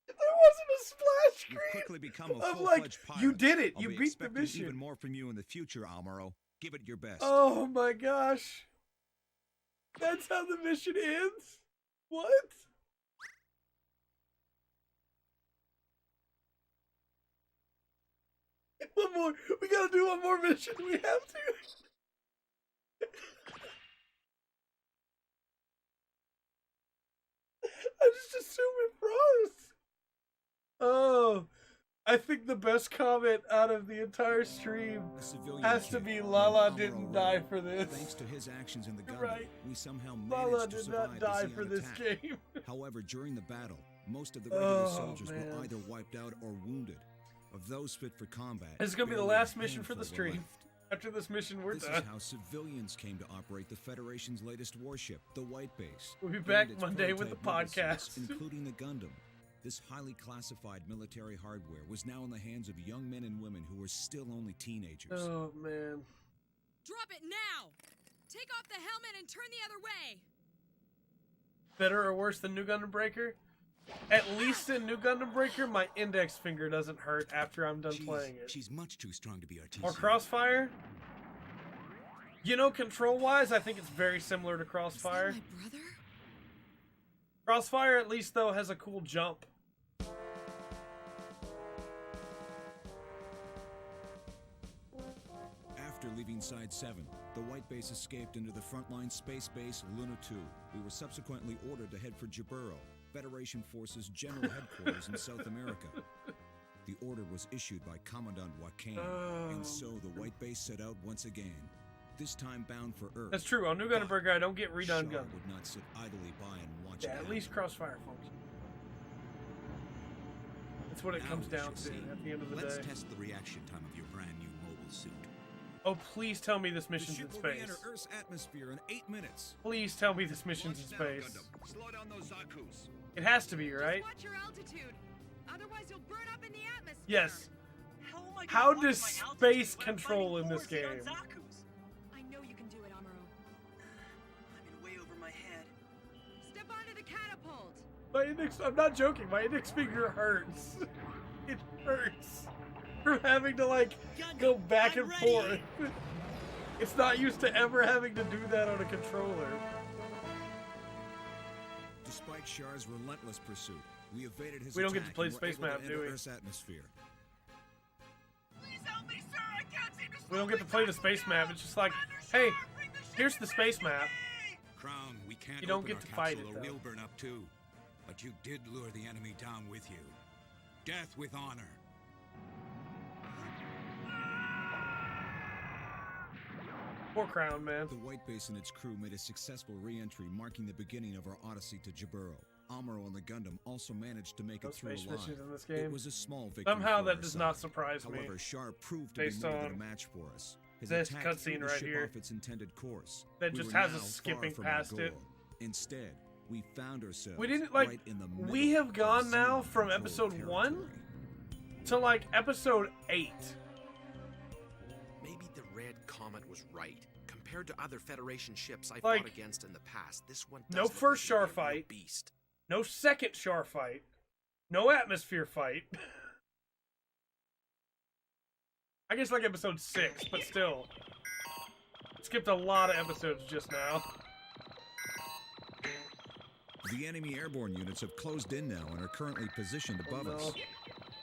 [SPEAKER 1] There wasn't a splash screen.
[SPEAKER 19] You've quickly become a
[SPEAKER 1] I'm
[SPEAKER 19] full-fledged
[SPEAKER 1] like,
[SPEAKER 19] pilot.
[SPEAKER 1] you did it.
[SPEAKER 19] I'll
[SPEAKER 1] You
[SPEAKER 19] be
[SPEAKER 1] beat the
[SPEAKER 19] expecting
[SPEAKER 1] mission.
[SPEAKER 19] Even more from you in the future, Almaro. Give it your best.
[SPEAKER 1] Oh my gosh. That's how the mission ends? What? One more. We gotta do one more mission. We have to. I just assume it froze. Oh. I think the best comment out of the entire stream has to be Lala didn't die for this.
[SPEAKER 19] Thanks to his actions in the Gundam,
[SPEAKER 1] Right.
[SPEAKER 19] we somehow
[SPEAKER 1] Lala
[SPEAKER 19] managed to
[SPEAKER 1] did
[SPEAKER 19] survive
[SPEAKER 1] not die
[SPEAKER 19] the
[SPEAKER 1] for
[SPEAKER 19] Xeon
[SPEAKER 1] this
[SPEAKER 19] attack.
[SPEAKER 1] game.
[SPEAKER 19] However, during the battle, Most of the regular
[SPEAKER 1] Oh,
[SPEAKER 19] soldiers
[SPEAKER 1] man.
[SPEAKER 19] were either wiped out or wounded. Of those fit for combat,
[SPEAKER 1] This is gonna be the
[SPEAKER 19] barely a
[SPEAKER 1] last mission for the
[SPEAKER 19] handful were
[SPEAKER 1] stream.
[SPEAKER 19] left.
[SPEAKER 1] After this mission, we're
[SPEAKER 19] This
[SPEAKER 1] done.
[SPEAKER 19] is how civilians came to operate the Federation's latest warship, the White Base.
[SPEAKER 1] We'll be
[SPEAKER 19] and
[SPEAKER 1] back
[SPEAKER 19] its
[SPEAKER 1] Monday with the
[SPEAKER 19] prototype mobile
[SPEAKER 1] podcast.
[SPEAKER 19] suits, including the Gundam. This highly classified military hardware was now in the hands of young men and women who were still only teenagers.
[SPEAKER 1] Oh, man.
[SPEAKER 14] Drop it now! Take off the helmet and turn the other way!
[SPEAKER 1] Better or worse than New Gundam Breaker? At least in New Gundam Breaker, my index finger doesn't hurt after I'm done playing it.
[SPEAKER 5] She's much too strong to be artistic.
[SPEAKER 1] Or Crossfire? You know, control-wise, I think it's very similar to Crossfire.
[SPEAKER 14] My brother?
[SPEAKER 1] Crossfire, at least, though, has a cool jump.
[SPEAKER 19] After leaving Side 7, the White Base escaped into the frontline space base Luna 2. We were subsequently ordered to head for Jaburo, Federation Forces General Headquarters in South America. The order was issued by Commandant Joaquin, and so the White Base set out once again. This time bound for Earth.
[SPEAKER 1] That's true. On New Gundam Breaker, I don't get redone
[SPEAKER 19] Shaw
[SPEAKER 1] Gundam.
[SPEAKER 19] would not sit idly by and watch
[SPEAKER 1] Yeah,
[SPEAKER 19] it
[SPEAKER 1] at least
[SPEAKER 19] happen.
[SPEAKER 1] Crossfire, folks. That's what it
[SPEAKER 5] Now
[SPEAKER 1] comes
[SPEAKER 5] we
[SPEAKER 1] down
[SPEAKER 5] shall
[SPEAKER 1] to
[SPEAKER 5] see.
[SPEAKER 1] at the end of the
[SPEAKER 5] Let's
[SPEAKER 1] day.
[SPEAKER 5] test the reaction time of your brand new mobile suit.
[SPEAKER 1] Oh, please tell me this
[SPEAKER 19] The
[SPEAKER 1] mission's in
[SPEAKER 19] ship will
[SPEAKER 1] space.
[SPEAKER 19] re-enter Earth's atmosphere in 8 minutes.
[SPEAKER 1] Please tell me this mission's in
[SPEAKER 9] Launch down,
[SPEAKER 1] space.
[SPEAKER 9] Gundam. Slow down those Zaku's.
[SPEAKER 1] It has to be, right?
[SPEAKER 14] Watch your altitude. Otherwise you'll burn up in the atmosphere.
[SPEAKER 1] Yes.
[SPEAKER 17] How am I gonna
[SPEAKER 1] How
[SPEAKER 17] watch
[SPEAKER 1] does
[SPEAKER 17] my altitude
[SPEAKER 1] space
[SPEAKER 17] when I'm
[SPEAKER 1] control
[SPEAKER 17] fighting
[SPEAKER 1] in this
[SPEAKER 17] 4 Xeon
[SPEAKER 1] game?
[SPEAKER 17] Zaku's?
[SPEAKER 14] I know you can do it, Amuro.
[SPEAKER 17] I'm in way over my head.
[SPEAKER 14] Step onto the catapult.
[SPEAKER 1] My index, I'm not joking, my index finger hurts. It hurts. From having to, like, go back
[SPEAKER 17] I'm
[SPEAKER 1] and
[SPEAKER 17] ready.
[SPEAKER 1] forth. It's not used to ever having to do that on a controller.
[SPEAKER 19] Despite Shar's relentless pursuit, we evaded his
[SPEAKER 1] We don't get to
[SPEAKER 19] attack
[SPEAKER 1] play
[SPEAKER 19] and were
[SPEAKER 1] space
[SPEAKER 19] able to
[SPEAKER 1] map,
[SPEAKER 19] enter
[SPEAKER 1] do we?
[SPEAKER 19] Earth's atmosphere.
[SPEAKER 13] Please help me, sir. I can't seem to
[SPEAKER 1] We don't get to play the space map, it's just like, hey, here's the space map.
[SPEAKER 5] Crown, we can't
[SPEAKER 1] You don't
[SPEAKER 5] open
[SPEAKER 1] get
[SPEAKER 5] our
[SPEAKER 1] to fight
[SPEAKER 5] capsule
[SPEAKER 1] it,
[SPEAKER 5] or
[SPEAKER 1] though.
[SPEAKER 5] we'll burn up too. But you did lure the enemy down with you. Death with honor.
[SPEAKER 1] Poor Crown, man.
[SPEAKER 19] The White Base and its crew made a successful re-entry, marking the beginning of our odyssey to Jaburo. Amuro and the Gundam also managed to make
[SPEAKER 1] No
[SPEAKER 19] it through
[SPEAKER 1] space
[SPEAKER 19] alive.
[SPEAKER 1] missions in this
[SPEAKER 19] It
[SPEAKER 1] game.
[SPEAKER 19] was a small victory
[SPEAKER 1] Somehow
[SPEAKER 19] for
[SPEAKER 1] that
[SPEAKER 19] our
[SPEAKER 1] does
[SPEAKER 19] side.
[SPEAKER 1] not surprise me.
[SPEAKER 19] However, Shar proved to
[SPEAKER 1] Based
[SPEAKER 19] be more than
[SPEAKER 1] on
[SPEAKER 19] a match for us. His
[SPEAKER 1] this
[SPEAKER 19] attack
[SPEAKER 1] cutscene
[SPEAKER 19] threw the
[SPEAKER 1] right
[SPEAKER 19] ship
[SPEAKER 1] here
[SPEAKER 19] off its intended course.
[SPEAKER 1] that
[SPEAKER 19] We
[SPEAKER 1] just
[SPEAKER 19] were
[SPEAKER 1] has
[SPEAKER 19] now
[SPEAKER 1] us
[SPEAKER 19] far
[SPEAKER 1] skipping
[SPEAKER 19] from our
[SPEAKER 1] past it.
[SPEAKER 19] goal. Instead, we found ourselves
[SPEAKER 1] We didn't, like,
[SPEAKER 19] right in the
[SPEAKER 1] we
[SPEAKER 19] middle
[SPEAKER 1] have gone
[SPEAKER 19] of
[SPEAKER 1] now
[SPEAKER 19] Xeon
[SPEAKER 1] from
[SPEAKER 19] controlled
[SPEAKER 1] episode 1
[SPEAKER 19] territory.
[SPEAKER 1] to, like, episode 8.
[SPEAKER 3] Maybe the Red Comet was right. Compared to other Federation ships I
[SPEAKER 1] Like,
[SPEAKER 3] fought against in the past, this one
[SPEAKER 1] No
[SPEAKER 3] does look
[SPEAKER 1] first
[SPEAKER 3] like
[SPEAKER 1] Char
[SPEAKER 3] a real
[SPEAKER 1] fight.
[SPEAKER 3] beast.
[SPEAKER 1] No second Char fight. No atmosphere fight. I guess like episode 6, but still. Skipped a lot of episodes just now.
[SPEAKER 19] The enemy airborne units have closed in now and are currently positioned above
[SPEAKER 1] no.
[SPEAKER 19] us.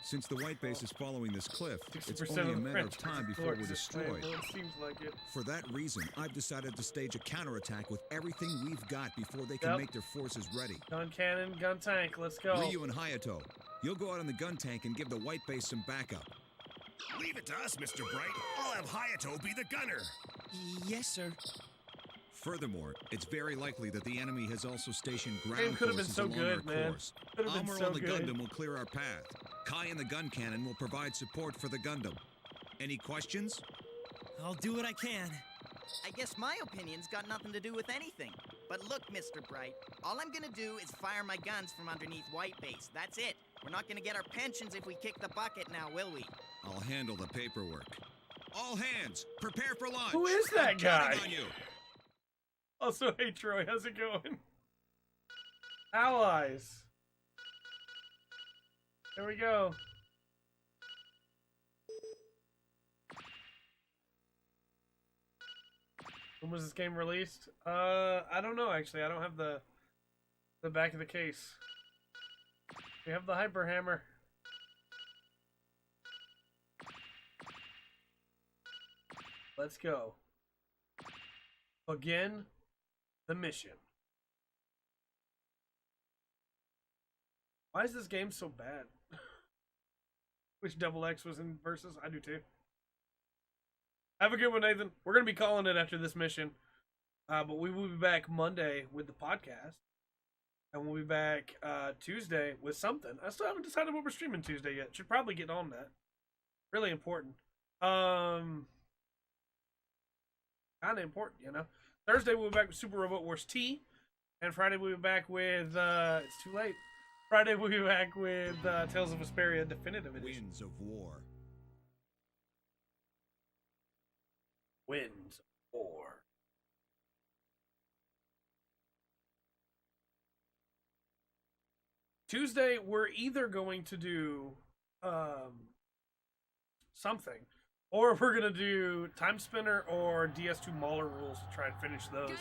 [SPEAKER 19] Since the White Base is following this cliff, it's
[SPEAKER 1] 60%
[SPEAKER 19] only a
[SPEAKER 1] of the
[SPEAKER 19] matter of
[SPEAKER 1] French
[SPEAKER 19] time before
[SPEAKER 1] forces
[SPEAKER 19] we're destroyed.
[SPEAKER 1] Well, it seems like it.
[SPEAKER 19] For that reason, I've decided to stage a counterattack with everything we've got before they can
[SPEAKER 1] Yep.
[SPEAKER 19] make their forces ready.
[SPEAKER 1] Gun cannon, gun tank, let's go.
[SPEAKER 19] Ryu and Hayato, you'll go out on the gun tank and give the White Base some backup.
[SPEAKER 9] Leave it to us, Mr. Bright. I'll have Hayato be the gunner.
[SPEAKER 17] Yes, sir.
[SPEAKER 19] Furthermore, it's very likely that the enemy has also stationed
[SPEAKER 1] Game
[SPEAKER 19] ground
[SPEAKER 1] could have been
[SPEAKER 19] forces
[SPEAKER 1] so
[SPEAKER 19] along
[SPEAKER 1] good,
[SPEAKER 19] our
[SPEAKER 1] man.
[SPEAKER 19] course.
[SPEAKER 1] Could have been
[SPEAKER 19] Amuro
[SPEAKER 1] so
[SPEAKER 19] and the
[SPEAKER 1] good.
[SPEAKER 19] Gundam will clear our path. Kai and the gun cannon will provide support for the Gundam. Any questions?
[SPEAKER 17] I'll do what I can.
[SPEAKER 2] I guess my opinion's got nothing to do with anything. But look, Mr. Bright, all I'm gonna do is fire my guns from underneath White Base. That's it. We're not gonna get our pensions if we kick the bucket now, will we?
[SPEAKER 19] I'll handle the paperwork. All hands, prepare for launch.
[SPEAKER 1] Who is that
[SPEAKER 19] I'm counting
[SPEAKER 1] guy?
[SPEAKER 19] on you.
[SPEAKER 1] Also, hey Troy, how's it going? Allies. There we go. When was this game released? I don't know actually. I don't have the back of the case. We have the Hyper Hammer. Let's go. Begin the mission. Why is this game so bad? Wish Double X was in Versus. I do too. Have a good one, Nathan. We're going to be calling it after this mission. But we will be back Monday with the podcast. And we'll be back Tuesday with something. I still haven't decided what we're streaming Tuesday yet. Should probably get on that. Really important. Kind of important, you know. Thursday we'll be back with Super Robot Wars T. And Friday we'll be back with, it's too late. Friday we'll be back with Tales of Vesperia Definitive Edition.
[SPEAKER 19] Winds of War.
[SPEAKER 1] Winds of War. Tuesday, we're either going to do something, or we're going to do Time Spinner or DS2 Mauler rules to try and finish those.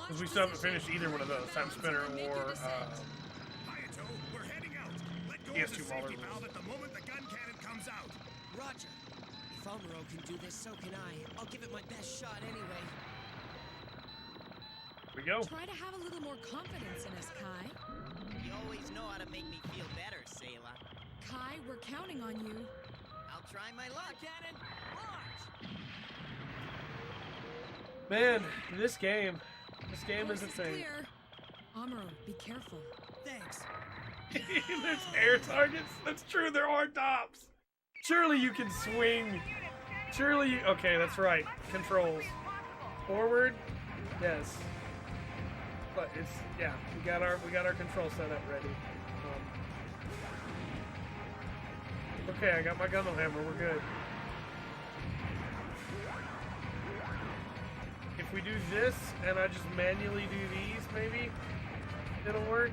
[SPEAKER 1] Because we still haven't finished either one of those, Time Spinner or
[SPEAKER 4] We're heading out. Let go
[SPEAKER 1] DS2
[SPEAKER 4] of the
[SPEAKER 1] Mauler
[SPEAKER 4] safety
[SPEAKER 1] rules.
[SPEAKER 4] valve at the moment the gun cannon comes out.
[SPEAKER 17] Roger. If Amuro can do this, so can I. I'll give it my best shot anyway.
[SPEAKER 1] Here we go.
[SPEAKER 14] Try to have a little more confidence in us, Kai.
[SPEAKER 2] You always know how to make me feel better, Sayla.
[SPEAKER 14] Kai, we're counting on you.
[SPEAKER 2] I'll try my luck. Cannon, launch!
[SPEAKER 1] Man, this game is a
[SPEAKER 14] Course
[SPEAKER 1] thing.
[SPEAKER 14] clear. Amuro, be careful.
[SPEAKER 17] Thanks.
[SPEAKER 1] There's air targets? That's true, there are tops. Surely you can swing. Surely you... Okay, that's right. Controls. Forward? Yes. But it's... Yeah, we got our control setup ready. Okay, I got my Gundam hammer. We're good. If we do this, and I just manually do these, maybe it'll work.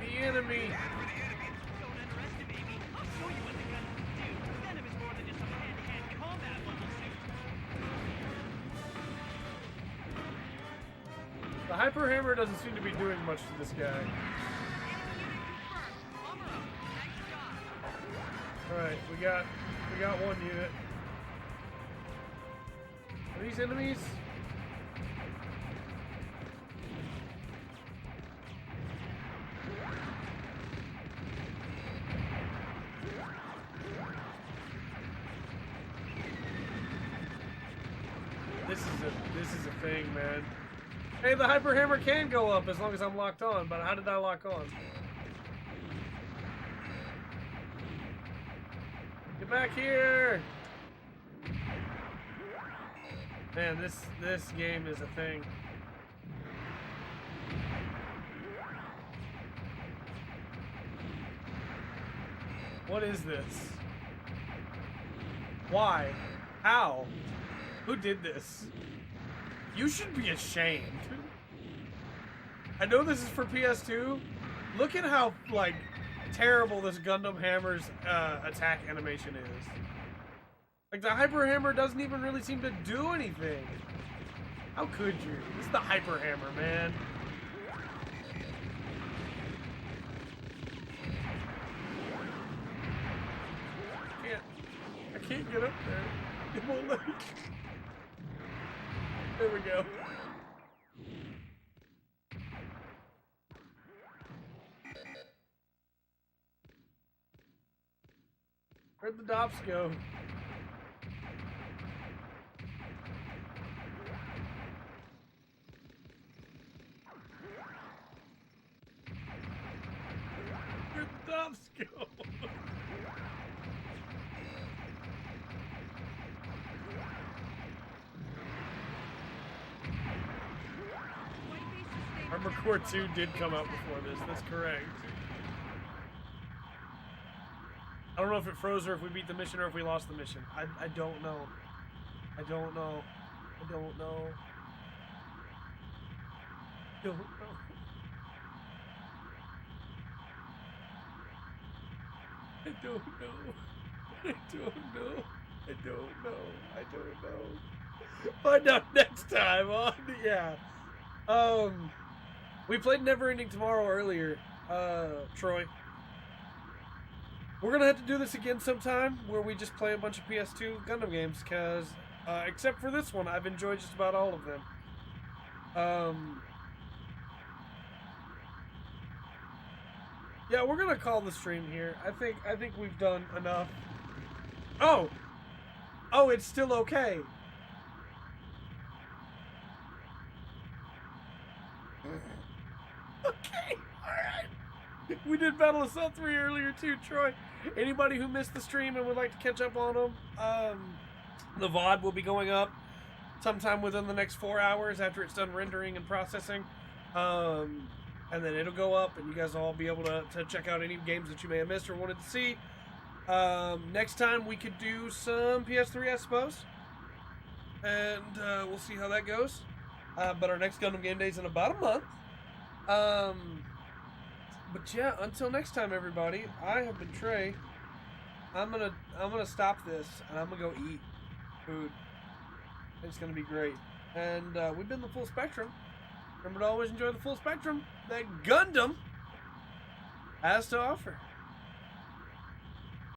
[SPEAKER 1] The enemy. The Hyper Hammer doesn't seem to be doing much to this guy. Alright, we got one unit. Are these enemies? This is a thing, man. Hey, the Hyper Hammer can go up as long as I'm locked on, but how did I lock on? Get back here! Man, this game is a thing. What is this? Why? How? Who did this? You should be ashamed. I know this is for PS2. Look at how, like, terrible this Gundam Hammer's attack animation is. Like, the Hyper Hammer doesn't even really seem to do anything. How could you? This is the Hyper Hammer, man. I can't get up there. It won't let me. There we go. Where'd the Dops go? Where'd the Dops go? Armor Core 2 did come out before this, that's correct. I don't know if it froze or if we beat the mission or if we lost the mission. I don't know. I don't know. I don't know. Don't know. I don't know. I don't know. I don't know. I don't know. Find out next time on, yeah. We played Neverending Tomorrow earlier, Troy. We're gonna have to do this again sometime, where we just play a bunch of PS2 Gundam games, because, except for this one, I've enjoyed just about all of them. Yeah, we're gonna call the stream here. I think we've done enough. Oh! Oh, it's still okay. Okay, alright. We did Battle Assault 3 earlier too, Troy. Anybody who missed the stream and would like to catch up on them, the VOD will be going up sometime within the next 4 hours after it's done rendering and processing. And then it'll go up and you guys will all be able to check out any games that you may have missed or wanted to see. Next time we could do some PS3, I suppose. And we'll see how that goes. But our next Gundam Game Day is in about a month. But yeah, until next time, everybody. I have been Trey. I'm gonna stop this and I'm gonna go eat food. It's gonna be great. And we've been the Full Spectrum. Remember to always enjoy the full spectrum that Gundam has to offer.